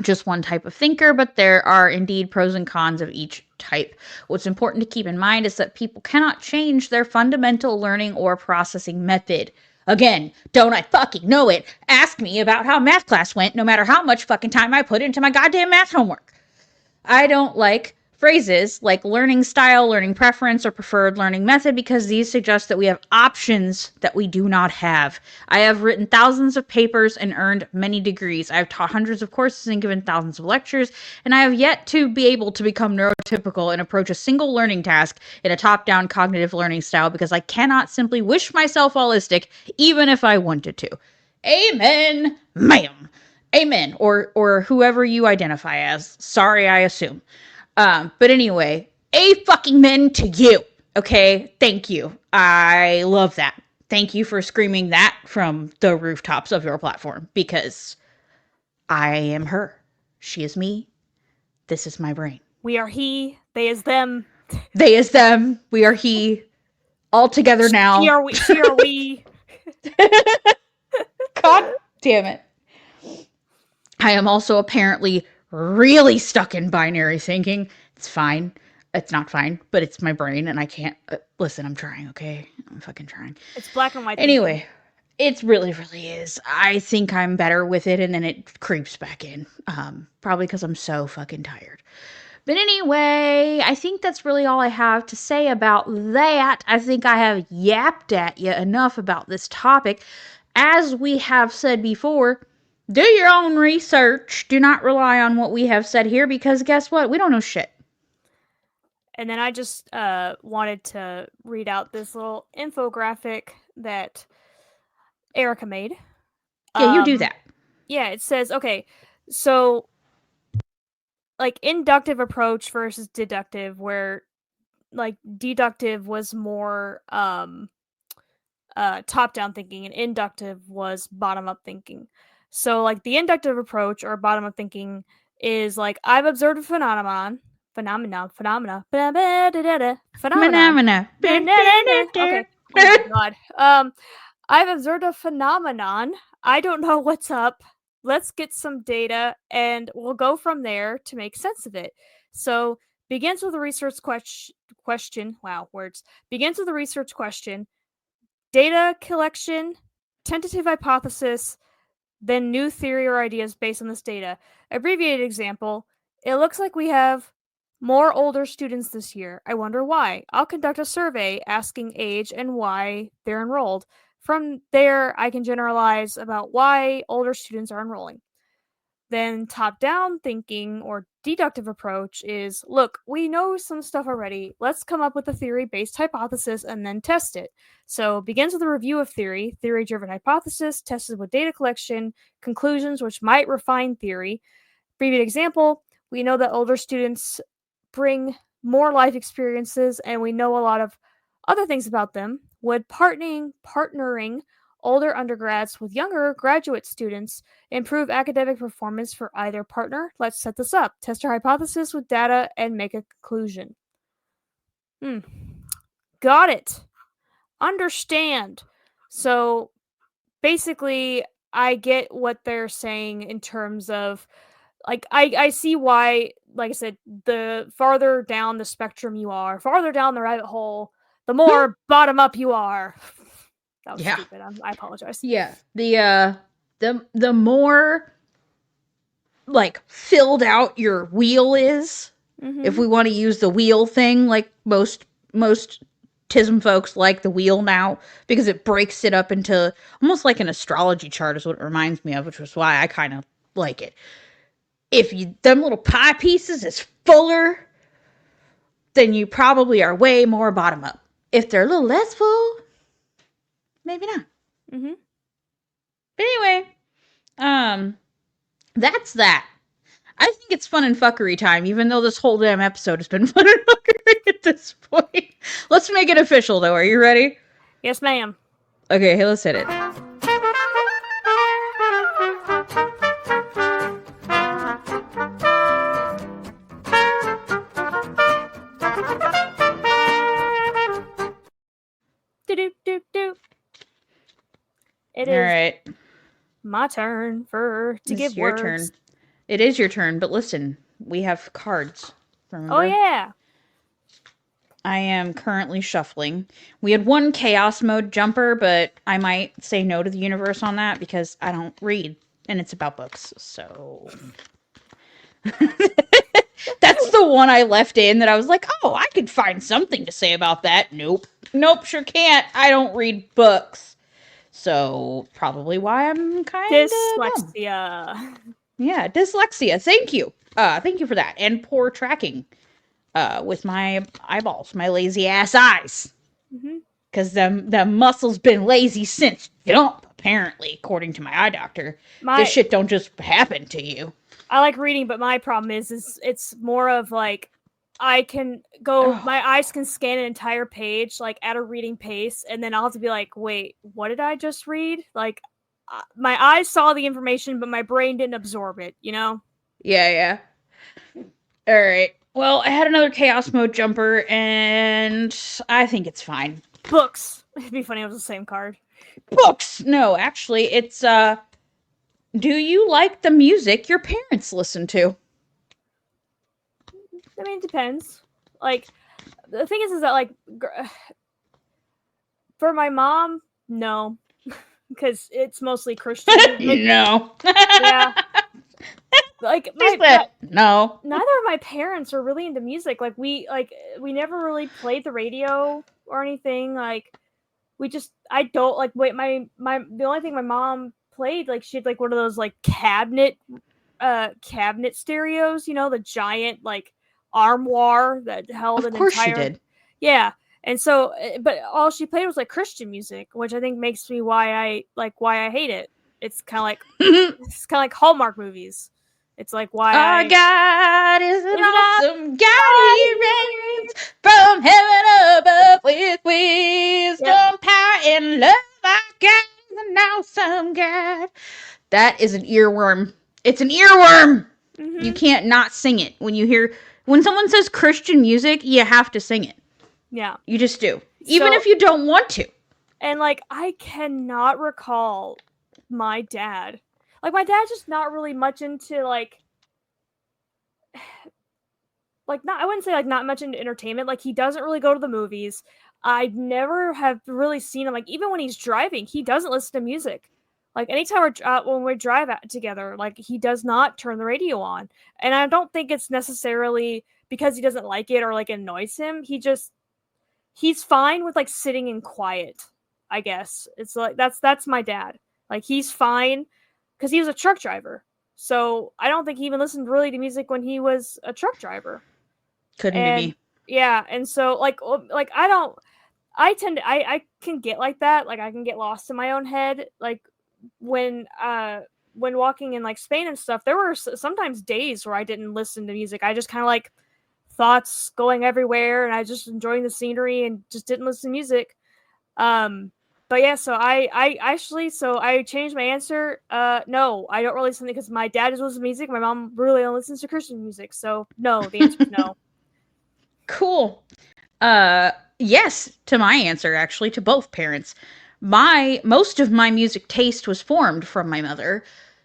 Speaker 1: just one type of thinker, but there are indeed pros and cons of each type. What's important to keep in mind is that people cannot change their fundamental learning or processing method. Again, don't I fucking know it? Ask me about how math class went, no matter how much fucking time I put into my goddamn math homework. I don't like phrases like learning style, learning preference, or preferred learning method because these suggest that we have options that we do not have. I have written thousands of papers and earned many degrees. I have taught hundreds of courses and given thousands of lectures, and I have yet to be able to become neurotypical and approach a single learning task in a top-down cognitive learning style because I cannot simply wish myself holistic even if I wanted to. Amen, ma'am. Amen, or whoever you identify as. Sorry, I assume. But anyway, a fucking men to you. Okay, thank you. I love that. Thank you for screaming that from the rooftops of your platform because I am her. She is me. This is my brain.
Speaker 2: We are he. They is them.
Speaker 1: They is them. We are he. All together now.
Speaker 2: She are we. She are we.
Speaker 1: God damn it. I am also apparently really stuck in binary thinking. It's fine. It's not fine, but it's my brain and I can't. Listen, I'm trying, okay? I'm fucking trying.
Speaker 2: It's black and white.
Speaker 1: Anyway, it really is. I think I'm better with it and then it creeps back in. Probably because I'm so fucking tired. But anyway, I think that's really all I have to say about that. I think I have yapped at you enough about this topic. As we have said before, do your own research. Do not rely on what we have said here because guess what? We don't know shit.
Speaker 2: And then I just wanted to read out this little infographic that Erica made.
Speaker 1: Yeah, you do that.
Speaker 2: Yeah, it says, okay, so like inductive approach versus deductive, where like deductive was more top-down thinking and inductive was bottom-up thinking. So like the inductive approach or bottom-up thinking is like I've observed a phenomenon. Okay. Oh my god. I've observed a phenomenon. I don't know what's up. Let's get some data and we'll go from there to make sense of it. So begins with a research question. Wow, words. Begins with a research question. Data collection, tentative hypothesis, then new theory or ideas based on this data. Abbreviated example, it looks like we have more older students this year. I wonder why. I'll conduct a survey asking age and why they're enrolled. From there, I can generalize about why older students are enrolling. Then top-down thinking or deductive approach is, look, we know some stuff already. Let's come up with a theory-based hypothesis and then test it. So it begins with a review of theory, theory-driven hypothesis, tested with data collection, conclusions which might refine theory. Previous example, we know that older students bring more life experiences and we know a lot of other things about them. Would partnering older undergrads with younger graduate students improve academic performance for either partner? Let's set this up. Test our hypothesis with data and make a conclusion. Got it. Understand. So basically, I get what they're saying in terms of, like, I see why, like I said, the farther down the spectrum you are, farther down the rabbit hole, the more bottom up you are. That was
Speaker 1: Yeah.
Speaker 2: stupid. I apologize.
Speaker 1: Yeah. The more like filled out your wheel is, if we want to use the wheel thing, like most TISM folks like the wheel now because it breaks it up into almost like an astrology chart is what it reminds me of, which was why I kind of like it. If you them little pie pieces is fuller, then you probably are way more bottom up. If they're a little less full, maybe not.
Speaker 2: Mm-hmm.
Speaker 1: But anyway, that's that. I think it's fun and fuckery time, even though this whole damn episode has been fun and fuckery at this point. Let's make it official, though. Are you ready?
Speaker 2: Yes, ma'am.
Speaker 1: Okay, hey, let's hit it.
Speaker 2: Do. It
Speaker 1: All
Speaker 2: is
Speaker 1: right.
Speaker 2: my turn to
Speaker 1: This
Speaker 2: give
Speaker 1: is your
Speaker 2: words.
Speaker 1: turn. It is your turn, but listen, we have cards. Remember?
Speaker 2: Oh yeah.
Speaker 1: I am currently shuffling. We had one chaos mode jumper, but I might say no to the universe on that because I don't read and it's about books. So that's the one I left in that I was like, oh, I could find something to say about that. Nope. Nope, sure can't. I don't read books. So probably why I'm kind of
Speaker 2: Dyslexia.
Speaker 1: Yeah, dyslexia. Thank you. Thank you for that. And poor tracking with my eyeballs, my lazy ass eyes. Because the muscles been lazy since jump, apparently, according to my eye doctor. This shit don't just happen to you.
Speaker 2: I like reading, but my problem is it's more of like I can go, my eyes can scan an entire page like at a reading pace, and then I'll have to be like, wait, what did I just read? Like, my eyes saw the information, but my brain didn't absorb it, you know?
Speaker 1: Yeah. All right. Well, I had another chaos mode jumper, and I think it's fine.
Speaker 2: Books. It'd be funny if it was the same card.
Speaker 1: Books. No, actually, it's do you like the music your parents listen to?
Speaker 2: I mean, it depends. Like, the thing is that, like, for my mom, no. Because it's mostly Christian.
Speaker 1: No.
Speaker 2: Yeah. Like,
Speaker 1: no.
Speaker 2: Neither of my parents are really into music. Like, we never really played the radio or anything. Like, I don't, like, wait, the only thing my mom played, like, she had, like, one of those, like, cabinet stereos, you know, the giant, like, armoire that held
Speaker 1: an entire... Of course she did.
Speaker 2: Yeah. And so, but all she played was, like, Christian music, which I think makes me why I hate it. It's kind of like Hallmark movies. It's like why
Speaker 1: our God is an awesome God. He reigns from heaven above with wisdom, power, and love. Our God is an awesome God. That is an earworm. It's an earworm. Mm-hmm. You can't not sing it. When someone says Christian music, you have to sing it.
Speaker 2: Yeah.
Speaker 1: You just do. Even if you don't want to.
Speaker 2: And, like, I cannot recall my dad. Like, my dad's just not really much into, like, I wouldn't say, like, not much into entertainment. Like, he doesn't really go to the movies. I never have really seen him, like, even when he's driving, he doesn't listen to music. Like, anytime when we drive together, like, he does not turn the radio on. And I don't think it's necessarily because he doesn't like it or, like, annoys him. He's fine with, like, sitting in quiet, I guess. It's like, that's my dad. Like, he's fine because he was a truck driver. So I don't think he even listened really to music when he was a truck driver.
Speaker 1: Couldn't be
Speaker 2: And
Speaker 1: me.
Speaker 2: yeah, and so like I don't I tend to I can get like that. Like I can get lost in my own head. Like when when walking in like Spain and stuff, there were sometimes days where I didn't listen to music. I just kind of like thoughts going everywhere and I just enjoying the scenery and just didn't listen to music. Um but yeah, so I actually so I changed my answer. No, I don't really listen because my dad just listens to music. My mom really only listens to Christian music. So no, the answer is no.
Speaker 1: Cool. Yes, to my answer, actually, to both parents. Most of my music taste was formed from my mother.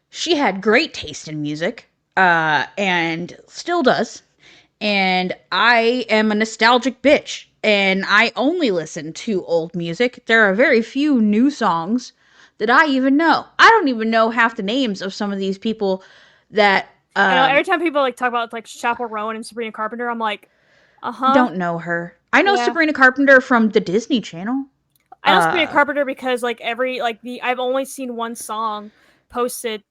Speaker 1: She had great taste in music, and still does. And I am a nostalgic bitch, and I only listen to old music. There are very few new songs that I even know. I don't even know half the names of some of these people that
Speaker 2: I know every time people like talk about like Chapel Roan and Sabrina Carpenter, I'm like, uh huh,
Speaker 1: don't know her. I know
Speaker 2: yeah.
Speaker 1: Sabrina Carpenter from the Disney Channel.
Speaker 2: I know Sabrina
Speaker 1: Uh,
Speaker 2: Carpenter because like every like the I've only seen one song posted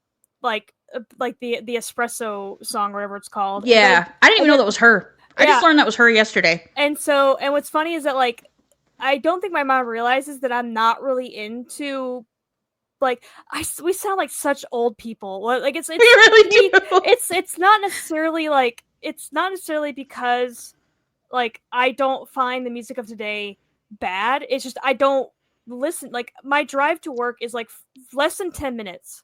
Speaker 2: like the espresso song or whatever it's called,
Speaker 1: yeah, I didn't
Speaker 2: and
Speaker 1: even know
Speaker 2: then
Speaker 1: that was her. I just
Speaker 2: yeah,
Speaker 1: learned that was her yesterday.
Speaker 2: and so and what's funny is that like I don't think my mom realizes that I'm not really into like we sound like such old people. Like
Speaker 1: We
Speaker 2: it's
Speaker 1: really
Speaker 2: we
Speaker 1: do.
Speaker 2: it's not necessarily like it's not necessarily because like I don't find the music of today bad. It's just I don't listen. Like my drive to work is like less than 10 minutes,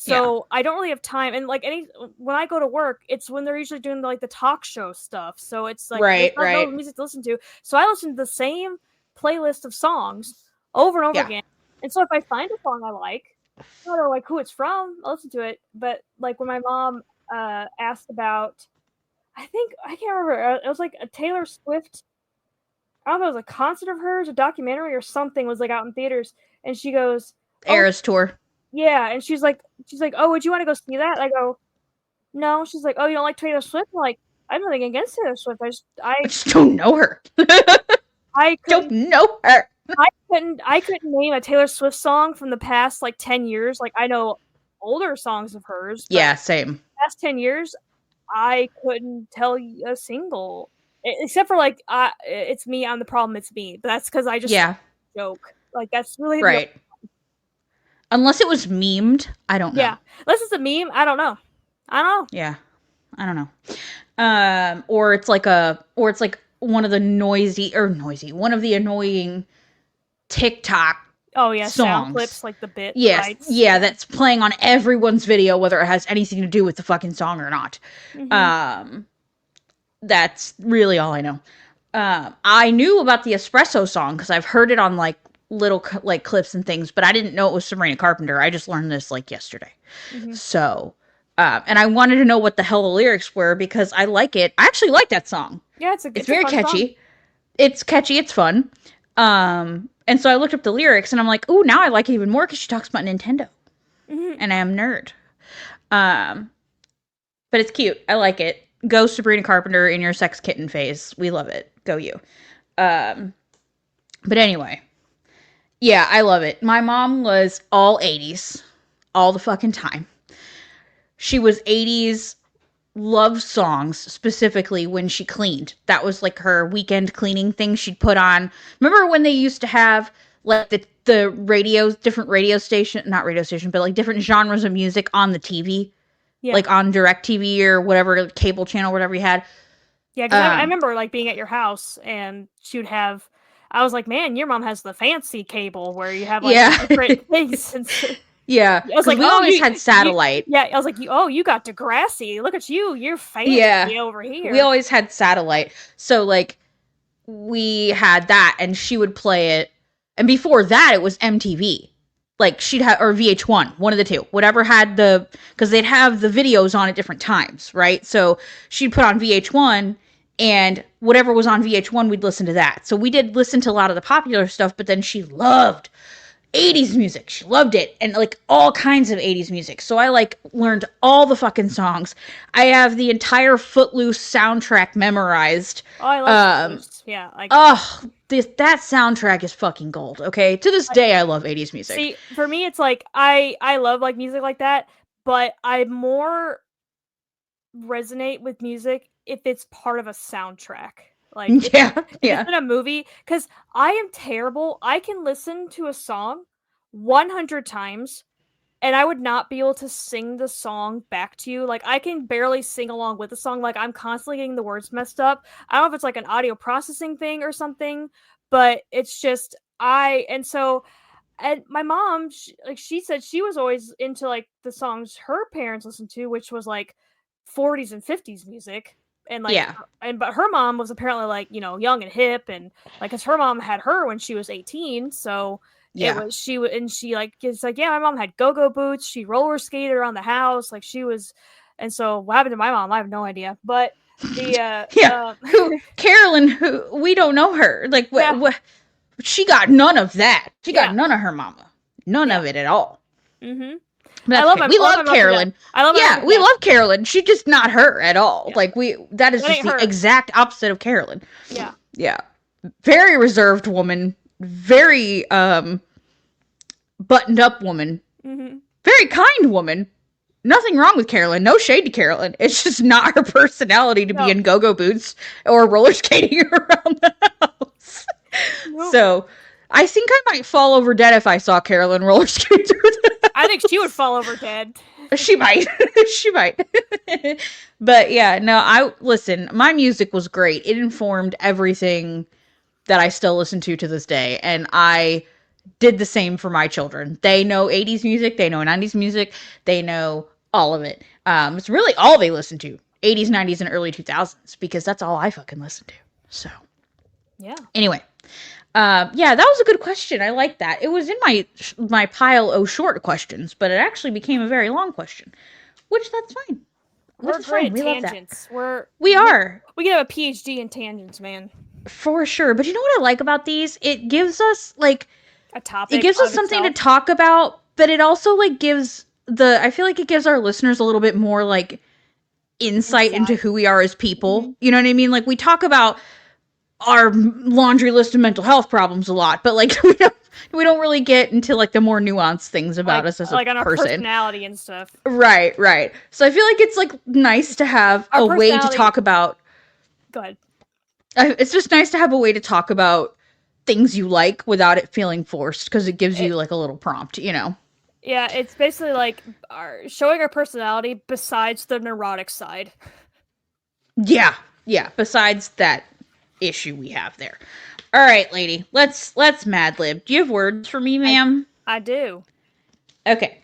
Speaker 1: Yeah,
Speaker 2: so I don't really have time. And like any when I go to work, it's when they're usually doing like the talk show stuff. So it's like there's
Speaker 1: right,
Speaker 2: not no
Speaker 1: right.
Speaker 2: music to listen to. So I listen to the same playlist of songs over and over
Speaker 1: Yeah.
Speaker 2: again. And so if I find a song I like, no matter like who it's from, I'll listen to it. But like when my mom asked about I think I can't remember. It was like a Taylor Swift. I don't know if it was a concert of hers, a documentary, or something was like out in theaters. And she goes, "Oh
Speaker 1: Eras tour.
Speaker 2: yeah," and she's like, "Oh, would you want to go see that?" And I go, "No." She's like, "Oh, you don't like Taylor Swift?" I'm like, "I have nothing against Taylor Swift.
Speaker 1: I just don't know her.
Speaker 2: I
Speaker 1: Don't
Speaker 2: couldn't
Speaker 1: know her.
Speaker 2: I couldn't name a Taylor Swift song from the past like 10 years. Like I know older songs of hers, but
Speaker 1: Yeah, same.
Speaker 2: past 10 years, I couldn't tell you a single, except for like, it's me. I'm the problem. It's me. But that's because I just
Speaker 1: Yeah,
Speaker 2: joke. Like that's really the
Speaker 1: right. Unless it was memed, I don't know.
Speaker 2: yeah. Unless it's a meme. I don't know. I don't know.
Speaker 1: Yeah, I don't know. Or it's like one of the one of the annoying TikTok
Speaker 2: Oh yeah, sound
Speaker 1: songs.
Speaker 2: clips like the bit
Speaker 1: Yes,
Speaker 2: bites.
Speaker 1: yeah,
Speaker 2: Yeah.
Speaker 1: that's playing on everyone's video, whether it has anything to do with the fucking song or not.
Speaker 2: Hmm.
Speaker 1: Um, that's really all I know. I knew about the espresso song because I've heard it on like little like clips and things, but I didn't know it was Sabrina Carpenter. I just learned this like yesterday.
Speaker 2: Hmm.
Speaker 1: So, and I wanted to know what the hell the lyrics were because I like it. I actually like that song.
Speaker 2: Yeah,
Speaker 1: It's
Speaker 2: it's a
Speaker 1: very
Speaker 2: fun song.
Speaker 1: catchy. It's catchy. It's fun. And so I looked up the lyrics and I'm like, ooh, now I like it even more because she talks about Nintendo,
Speaker 2: Hmm.
Speaker 1: and I am nerd. Um, but it's cute. I like it. Go Sabrina Carpenter in your sex kitten phase. We love it. Go you. Um, but anyway, yeah, I love it. My mom was all 80s, all the fucking time. She was 80s love songs specifically when she cleaned. That was like her weekend cleaning thing she'd put on. Remember when they used to have like the radios, different radio station, not radio station, but like different genres of music on the TV,
Speaker 2: Yeah.
Speaker 1: like on Direct TV or whatever cable channel, whatever you had.
Speaker 2: Yeah, because I
Speaker 1: Um,
Speaker 2: remember like being at your house and she would have. I was like, man, your mom has the fancy cable where you have like
Speaker 1: yeah,
Speaker 2: different things. And so,
Speaker 1: yeah,
Speaker 2: I was
Speaker 1: because
Speaker 2: like,
Speaker 1: we
Speaker 2: oh,
Speaker 1: always had
Speaker 2: you,
Speaker 1: satellite.
Speaker 2: yeah. I was like, oh, you got Degrassi. Look at you. You're
Speaker 1: Yeah,
Speaker 2: fancy over
Speaker 1: we
Speaker 2: here.
Speaker 1: always had satellite. So like we had that and she would play it. And before that it was MTV. Like she'd have or VH1, one of the two. Whatever had the cuz they'd have the videos on at different times, right? So she'd put on VH1 and whatever was on VH1 we'd listen to that. So we did listen to a lot of the popular stuff, but then she loved 80s music. She loved it and like all kinds of 80s music. So I like learned all the fucking songs. I have the entire Footloose soundtrack memorized.
Speaker 2: Oh, I love
Speaker 1: Um
Speaker 2: Footloose. Yeah, like
Speaker 1: oh, that soundtrack is fucking gold, okay? To this
Speaker 2: I,
Speaker 1: day I love 80s music.
Speaker 2: see, for me, it's like I love like music like that, but I more resonate with music if it's part of a soundtrack. Like
Speaker 1: Yeah,
Speaker 2: if it's
Speaker 1: yeah,
Speaker 2: in a movie, because I am terrible. I can listen to a song 100 times and I would not be able to sing the song back to you. Like I can barely sing along with the song. Like I'm constantly getting the words messed up. I don't know if it's like an audio processing thing or something, but it's just and so and my mom she said she was always into like the songs her parents listened to, which was like 40s and 50s music. And like
Speaker 1: yeah,
Speaker 2: but her mom was apparently like, young and hip, and like cuz her mom had her when she was 18, so it
Speaker 1: yeah.
Speaker 2: was she and she like it's like, yeah, my mom had go-go boots, she roller skated around the house, like she was. And so what happened to my mom, I have no idea. But the
Speaker 1: Yeah, who Carolyn? Who we don't know her. Like
Speaker 2: yeah,
Speaker 1: what? She got none of that. She got
Speaker 2: yeah,
Speaker 1: none of her mama. None
Speaker 2: yeah.
Speaker 1: of it at all.
Speaker 2: Mhm.
Speaker 1: But that's okay. We
Speaker 2: I love my
Speaker 1: love
Speaker 2: mom to death.
Speaker 1: Carolyn.
Speaker 2: I love my mom
Speaker 1: Yeah,
Speaker 2: to
Speaker 1: we
Speaker 2: death.
Speaker 1: love Carolyn. She just not her at all.
Speaker 2: Yeah.
Speaker 1: Like that is
Speaker 2: That
Speaker 1: just
Speaker 2: ain't
Speaker 1: the
Speaker 2: her.
Speaker 1: exact opposite of Carolyn.
Speaker 2: Yeah.
Speaker 1: Yeah, very reserved woman. Very buttoned up woman.
Speaker 2: Mhm.
Speaker 1: Very kind woman. Nothing wrong with Carolyn. No shade to Carolyn. It's just not her personality to be
Speaker 2: No.
Speaker 1: in go-go boots or roller skating around the house.
Speaker 2: Nope.
Speaker 1: So I think I might fall over dead if I saw Carolyn roller skate through the
Speaker 2: I think she would
Speaker 1: house.
Speaker 2: fall over dead.
Speaker 1: She might. She might. But yeah, no, I listen, my music was great. It informed everything that I still listen to this day. And I did the same for my children. They know 80s music, they know 90s music, they know all of it. It's really all they listen to. 80s, 90s, and early 2000s because that's all I fucking listen to. So,
Speaker 2: Yeah.
Speaker 1: anyway, yeah, that was a good question. I like that. It was in my pile of short questions, but it actually became a very long question, which that's fine. Which
Speaker 2: We're
Speaker 1: is
Speaker 2: great
Speaker 1: fine.
Speaker 2: at
Speaker 1: We love that.
Speaker 2: tangents. We're
Speaker 1: We are
Speaker 2: we can have a PhD in tangents, man.
Speaker 1: for sure. But you know what I like about these? It gives us like
Speaker 2: A
Speaker 1: it
Speaker 2: topic
Speaker 1: gives us
Speaker 2: of
Speaker 1: something to
Speaker 2: itself.
Speaker 1: talk about, but it also like gives the I feel like it gives our listeners a little bit more like insight into
Speaker 2: Inside.
Speaker 1: who we are as people.
Speaker 2: Hmm.
Speaker 1: You know what I mean? Like we talk about our laundry list of mental health problems a lot, but like we don't really get into like the more nuanced things about us as a
Speaker 2: Like on our
Speaker 1: person.
Speaker 2: personality and stuff.
Speaker 1: Right, right. So I feel like it's like nice to have
Speaker 2: Our
Speaker 1: a way to
Speaker 2: personality.
Speaker 1: talk about
Speaker 2: Go ahead.
Speaker 1: it's just nice to have a way to talk about things you like without it feeling forced because it gives
Speaker 2: It,
Speaker 1: you like a little prompt, you know.
Speaker 2: yeah, it's basically like showing our personality besides the neurotic side.
Speaker 1: Yeah, yeah. Besides that issue we have there. All right, lady. Let's Mad Lib. Do you have words for me,
Speaker 2: I
Speaker 1: ma'am?
Speaker 2: I do.
Speaker 1: Okay.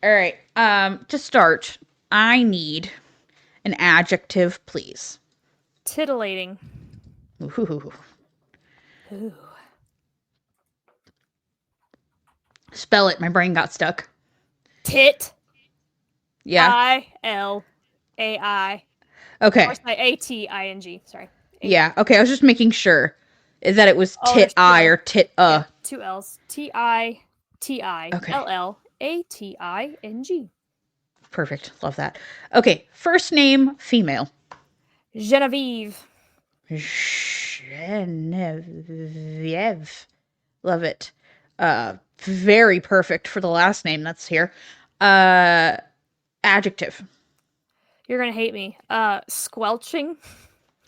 Speaker 1: All right. To start, I need an adjective, please.
Speaker 2: Titillating.
Speaker 1: Ooh.
Speaker 2: Ooh.
Speaker 1: Spell it. My brain got stuck.
Speaker 2: Tit.
Speaker 1: Yeah.
Speaker 2: ILAI. Or
Speaker 1: Okay.
Speaker 2: say ATING. Sorry.
Speaker 1: Yeah. Okay. I was just making sure that it was
Speaker 2: Oh,
Speaker 1: tit
Speaker 2: there's two
Speaker 1: I
Speaker 2: L's.
Speaker 1: or tit
Speaker 2: Yeah, two L's.
Speaker 1: Okay.
Speaker 2: TITILLATING.
Speaker 1: Perfect. Love that. Okay. First name, female.
Speaker 2: Genevieve.
Speaker 1: Genevieve. Love it. Very perfect for the last name that's here. Uh, adjective.
Speaker 2: You're gonna hate me. Squelching.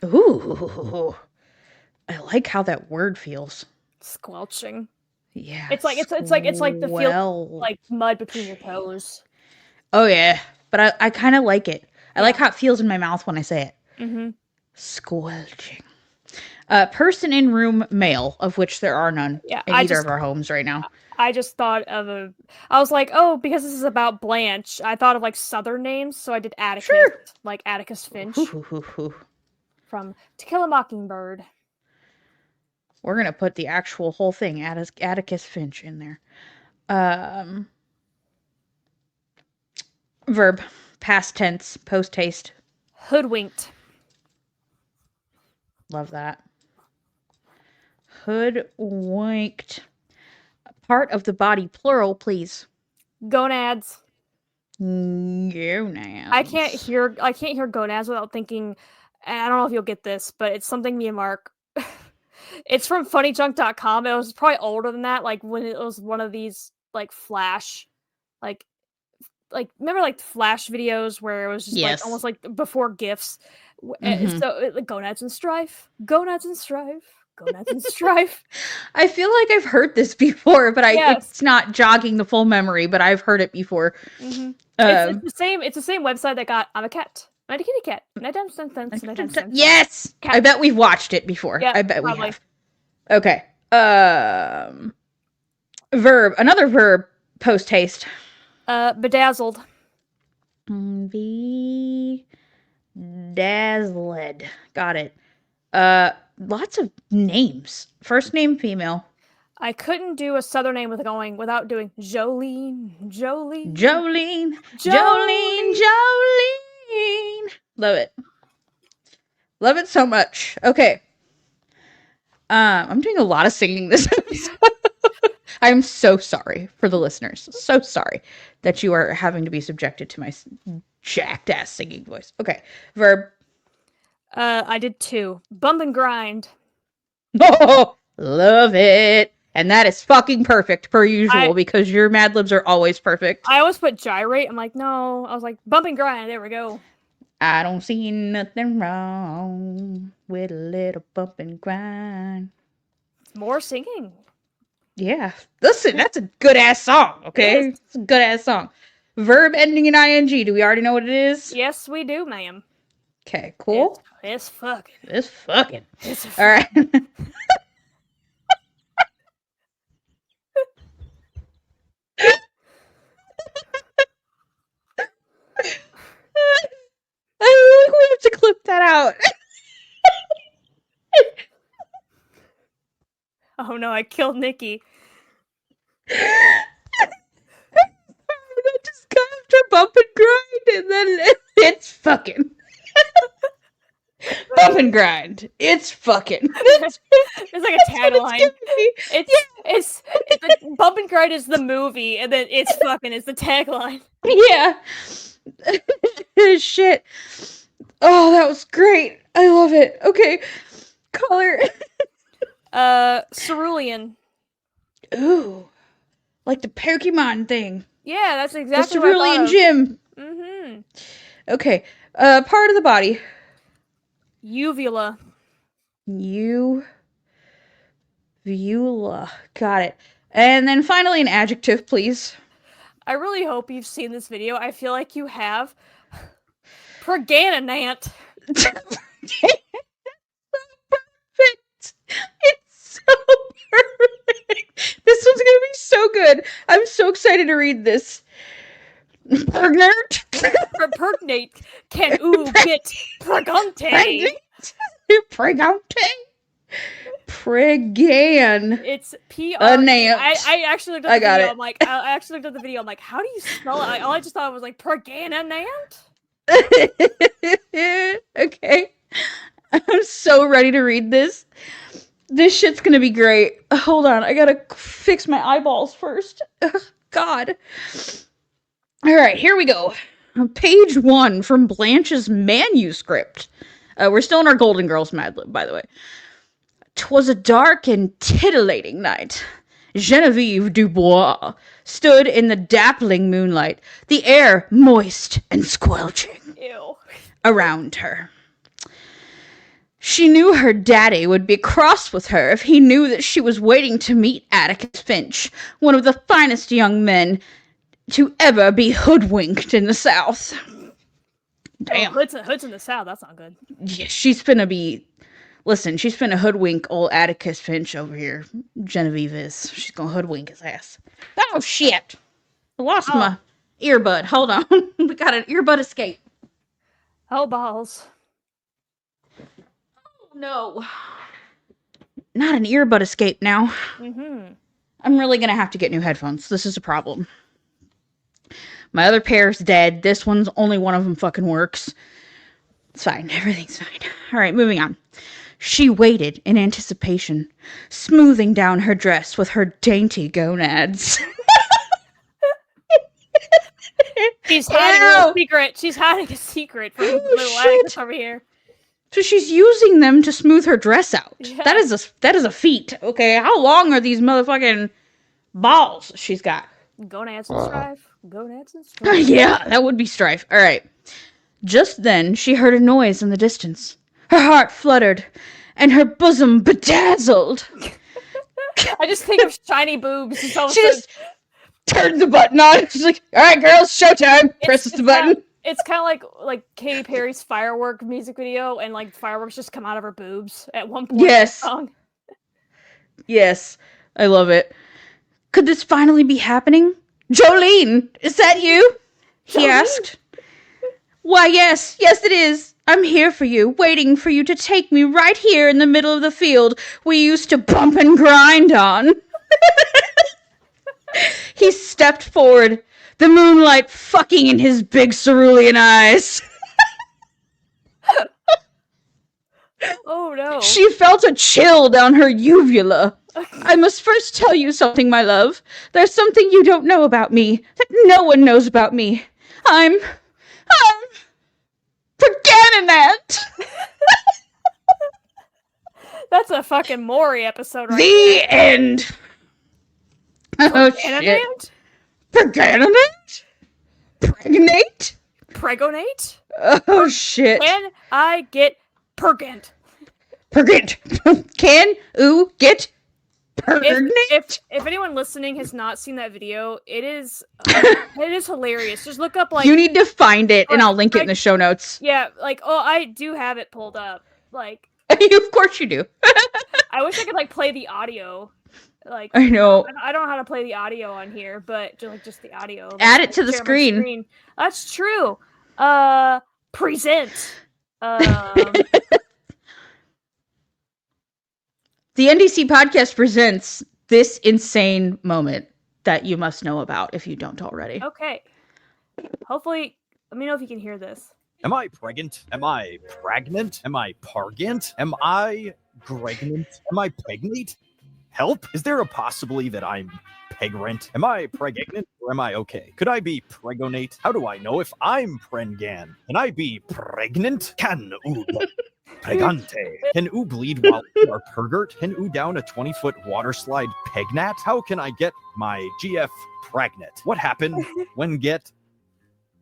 Speaker 1: Ooh, I like how that word feels.
Speaker 2: Squelching.
Speaker 1: Yeah,
Speaker 2: It's like the feel
Speaker 1: squelch.
Speaker 2: like mud between your toes.
Speaker 1: Oh yeah, but I kind of like it. I like
Speaker 2: Yeah.
Speaker 1: how it feels in my mouth when I say it.
Speaker 2: Mm-hmm.
Speaker 1: Squelching. Person in room, male, of which there are none
Speaker 2: Yeah.
Speaker 1: in either of our homes right now.
Speaker 2: I just thought of I was like, oh, because this is about Blanche, I thought of like Southern names, so I did Atticus,
Speaker 1: Sure.
Speaker 2: like Atticus
Speaker 1: Hoo,
Speaker 2: Finch
Speaker 1: hoo, hoo, hoo.
Speaker 2: from To Kill a Mockingbird.
Speaker 1: We're gonna put the actual whole thing, Atticus Finch, in there. Um, verb, past tense, post haste.
Speaker 2: Hoodwinked.
Speaker 1: Love that. Hoodwinked. Part of the body, plural, please.
Speaker 2: Gonads.
Speaker 1: Gonads.
Speaker 2: I can't hear gonads without thinking, and I don't know if you'll get this, but it's something me and Mark. It's from funnyjunk.com. It was probably older than that, like when it was one of these like flash like remember like Flash videos where it was just like
Speaker 1: Yes.
Speaker 2: almost like before GIFs.
Speaker 1: Mm-hmm.
Speaker 2: So like gonads and strife, gonads and strife, gonads and strife.
Speaker 1: I feel like I've heard this before, but
Speaker 2: Yes.
Speaker 1: it's not jogging the full memory, but I've heard it before.
Speaker 2: Mm-hmm. It's
Speaker 1: Um,
Speaker 2: the same. It's the same website that got I'm a cat, I'm a kitty cat,
Speaker 1: yes, I
Speaker 2: cat.
Speaker 1: bet we've watched it before.
Speaker 2: Yeah,
Speaker 1: I bet we
Speaker 2: probably.
Speaker 1: have. Okay. Verb. Another verb. Post haste.
Speaker 2: Bedazzled.
Speaker 1: Be dazzled. Got it. Lots of names. First name female.
Speaker 2: I couldn't do a southern name without doing Jolene, Jolene,
Speaker 1: Jolene. Jolene.
Speaker 2: Jolene.
Speaker 1: Jolene. Love it. Love it so much. Okay. I'm doing a lot of singing this episode. I'm so sorry for the listeners. So sorry that you are having to be subjected to my jacked ass singing voice. Okay. Verb.
Speaker 2: I did 2. Bump and grind.
Speaker 1: Oh, love it. And that is fucking perfect per usual because your Mad Libs are always perfect.
Speaker 2: I always put gyrate. I'm like, no. I was like, bump and grind. There we go.
Speaker 1: I don't see nothing wrong with a little bump and grind.
Speaker 2: More singing.
Speaker 1: Yeah. Listen, that's a good ass song, okay? It's a good ass song. Verb ending in ing. Do we already know what it is?
Speaker 2: Yes, we do, ma'am.
Speaker 1: Okay, cool.
Speaker 2: It's fucking.
Speaker 1: It's fucking.
Speaker 2: It's
Speaker 1: All right. I think we have to clip that out.
Speaker 2: Oh no, I killed Nikki.
Speaker 1: That just got after bump and grind, and then it's fucking. Bump and grind. It's fucking.
Speaker 2: It's like a tagline.
Speaker 1: It's
Speaker 2: like bump and grind is the movie, and then it's fucking is the tagline.
Speaker 1: Yeah. Shit. Oh, that was great. I love it. Okay. Color.
Speaker 2: Cerulean.
Speaker 1: Ooh. Like the Pokemon thing.
Speaker 2: Yeah, that's exactly
Speaker 1: the
Speaker 2: what I thought
Speaker 1: Cerulean
Speaker 2: of.
Speaker 1: Gym.
Speaker 2: Mm-hmm.
Speaker 1: Okay. Part of the body.
Speaker 2: Uvula.
Speaker 1: Uvula. Got it. And then finally an adjective, please.
Speaker 2: I really hope you've seen this video. I feel like you have. Pregnant.
Speaker 1: Perfect. It's so perfect. This one's gonna be so good. I'm so excited to read this. Pregnant.
Speaker 2: Pregnant. Can oo get pregante?
Speaker 1: Pregante. Pregan.
Speaker 2: It's P-R.
Speaker 1: I
Speaker 2: actually looked at the
Speaker 1: got
Speaker 2: video.
Speaker 1: it.
Speaker 2: I'm like, I actually looked at the video. I'm like, how do you spell it? All I just thought was like pregnant.
Speaker 1: Okay. I'm so ready to read this. This shit's gonna be great. Hold on, I gotta fix my eyeballs first. God. Alright, here we go. Page 1 from Blanche's manuscript. We're still in our Golden Girls Mad Lib, by the way. 'Twas a dark and titillating night. Genevieve Dubois stood in the dappling moonlight, the air moist and squelching around her. She knew her daddy would be cross with her if he knew that she was waiting to meet Atticus Finch, one of the finest young men to ever be hoodwinked in the South. Damn.
Speaker 2: Oh, Hood's in the South. That's not good.
Speaker 1: Yeah, she's finna be... Listen, she's finna hoodwink old Atticus Finch over here. Genevieve is. She's gonna hoodwink his ass. Oh, shit! I lost my earbud. Hold on. We got an earbud escape.
Speaker 2: Oh, balls.
Speaker 1: Oh, no. Not an earbud escape now.
Speaker 2: Mm-hmm.
Speaker 1: I'm really gonna have to get new headphones. This is a problem. My other pair's dead. This one's only one of them fucking works. It's fine. Everything's fine. Alright, moving on. She waited in anticipation, smoothing down her dress with her dainty gonads.
Speaker 2: She's hiding a secret. She's hiding a secret from little Atticus over here.
Speaker 1: So she's using them to smooth her dress out.
Speaker 2: Yeah.
Speaker 1: That is a feat. Okay, how long are these motherfucking balls she's got?
Speaker 2: Gonads and strife. Gonads and strife.
Speaker 1: Yeah, that would be strife. All right. Just then she heard a noise in the distance. Her heart fluttered, and her bosom bedazzled.
Speaker 2: I just think of shiny boobs.
Speaker 1: She just turned the button on. She's like, all right, girls, showtime. Presses the button.
Speaker 2: It's kind of like Katy Perry's firework music video, and like fireworks just come out of her boobs at one point.
Speaker 1: Yes.
Speaker 2: In the song.
Speaker 1: Yes. I love it. Could this finally be happening? Jolene, is that you? He asked. Why, yes, it is. I'm here for you, waiting for you to take me right here in the middle of the field we used to bump and grind on. He stepped forward, the moonlight fucking in his big cerulean eyes.
Speaker 2: Oh, no.
Speaker 1: She felt a chill down her uvula. I must first tell you something, my love. There's something you don't know about me, that no one knows about me. I'm Pregnant.
Speaker 2: That's a fucking Maury episode right
Speaker 1: The end. Oh, shit. Pregnant? Pregnate?
Speaker 2: Pregonate?
Speaker 1: Oh, shit.
Speaker 2: Can I get pregnant?
Speaker 1: Pregnant. Can ooh get pregnant?
Speaker 2: If anyone listening has not seen that video, it is hilarious. Just look up
Speaker 1: you need to find it, and I'll link it in the show notes.
Speaker 2: Yeah, I do have it pulled up.
Speaker 1: Of course you do.
Speaker 2: I wish I could play the audio.
Speaker 1: I know.
Speaker 2: I don't know how to play the audio on here, but just the audio.
Speaker 1: Add it to the screen.
Speaker 2: That's true. Present.
Speaker 1: The NDC podcast presents this insane moment that you must know about if you don't already.
Speaker 2: Okay. Hopefully, let me know if you can hear this.
Speaker 3: Am I pregnant? Am I pregnant? Am I pargant? Am I pregnant? Am I pregnant? Help? Is there a possibility that I'm pegrant? Am I pregnant or am I okay? Could I be pregonate? How do I know if I'm prengan? Can I be pregnant? Can pregante? Can oo bleed while you are pergert? Can oo down a 20-foot water slide pegnat? How can I get my GF pregnant? What happened when get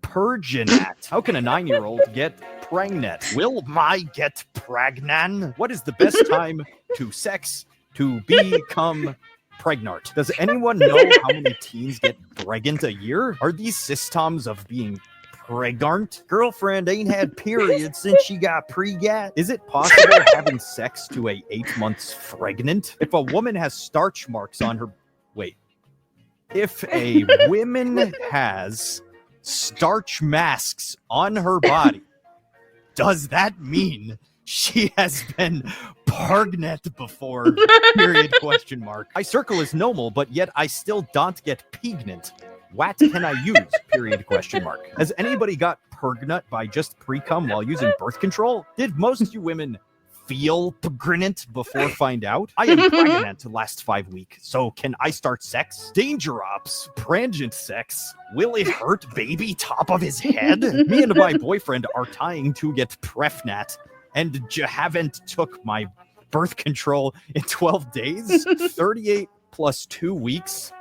Speaker 3: purginat? How can a 9-year-old get pregnant? Will my get pragnan? What is the best time to sex to become pregnant? Does anyone know how many teens get pregnant a year? Are these systems of being pregnant? Girlfriend ain't had periods since she got pregat. Is it possible having sex to a 8 months pregnant? If a woman has starch marks on her... Wait. If a woman has starch masks on her body, does that mean she has been pregnant before? Period, question mark. I circle as normal, but yet I still don't get pregnant. What can I use? Period, question mark. Has anybody got pregnant by just pre-cum while using birth control? Did most of you women feel pregnant before find out? I am pregnant to last 5 weeks, so can I start sex? Danger ops, prangent sex. Will it hurt baby top of his head? Me and my boyfriend are tying to get prefnat, and haven't took my birth control in 12 days. 38 plus 2 weeks.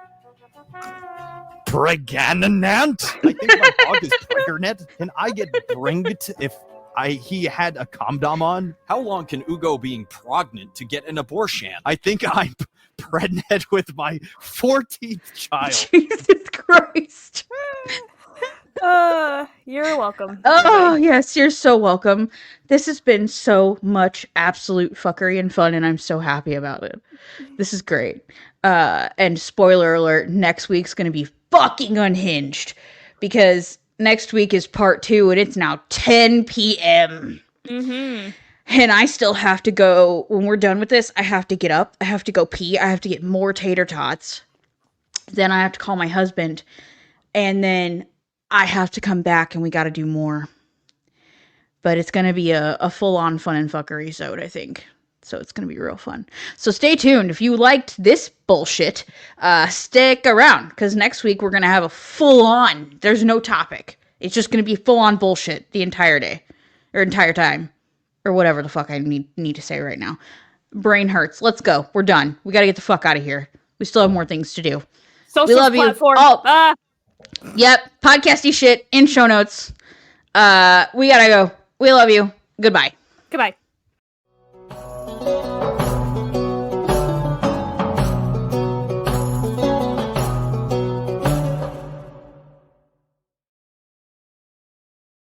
Speaker 3: Pregnant? I think my dog is pregnant. Can I get bringed if he had a condom on? How long can Ugo being pregnant to get an abortion? I think I'm pregnant with my 14th child.
Speaker 1: Jesus Christ.
Speaker 2: You're welcome.
Speaker 1: Oh, yes, you're so welcome. This has been so much absolute fuckery and fun, and I'm so happy about it. This is great. And spoiler alert, next week's going to be fucking unhinged, because next week is part 2, and it's now 10 p.m.
Speaker 2: Mm-hmm.
Speaker 1: And I still have to go, when we're done with this, I have to get up, I have to go pee, I have to get more tater tots. Then I have to call my husband, and then I have to come back, and we got to do more. But it's going to be a full-on fun and fuckery episode, I think. So it's going to be real fun. So stay tuned. If you liked this bullshit, stick around. Because next week we're going to have a full-on, there's no topic. It's just going to be full-on bullshit the entire day. Or entire time. Or whatever the fuck I need to say right now. Brain hurts. Let's go. We're done. We got to get the fuck out of here. We still have more things to do.
Speaker 2: Social
Speaker 1: love you.
Speaker 2: platform.
Speaker 1: Oh. Yep. Podcasty shit in show notes. We gotta go. We love you. Goodbye.
Speaker 2: Goodbye.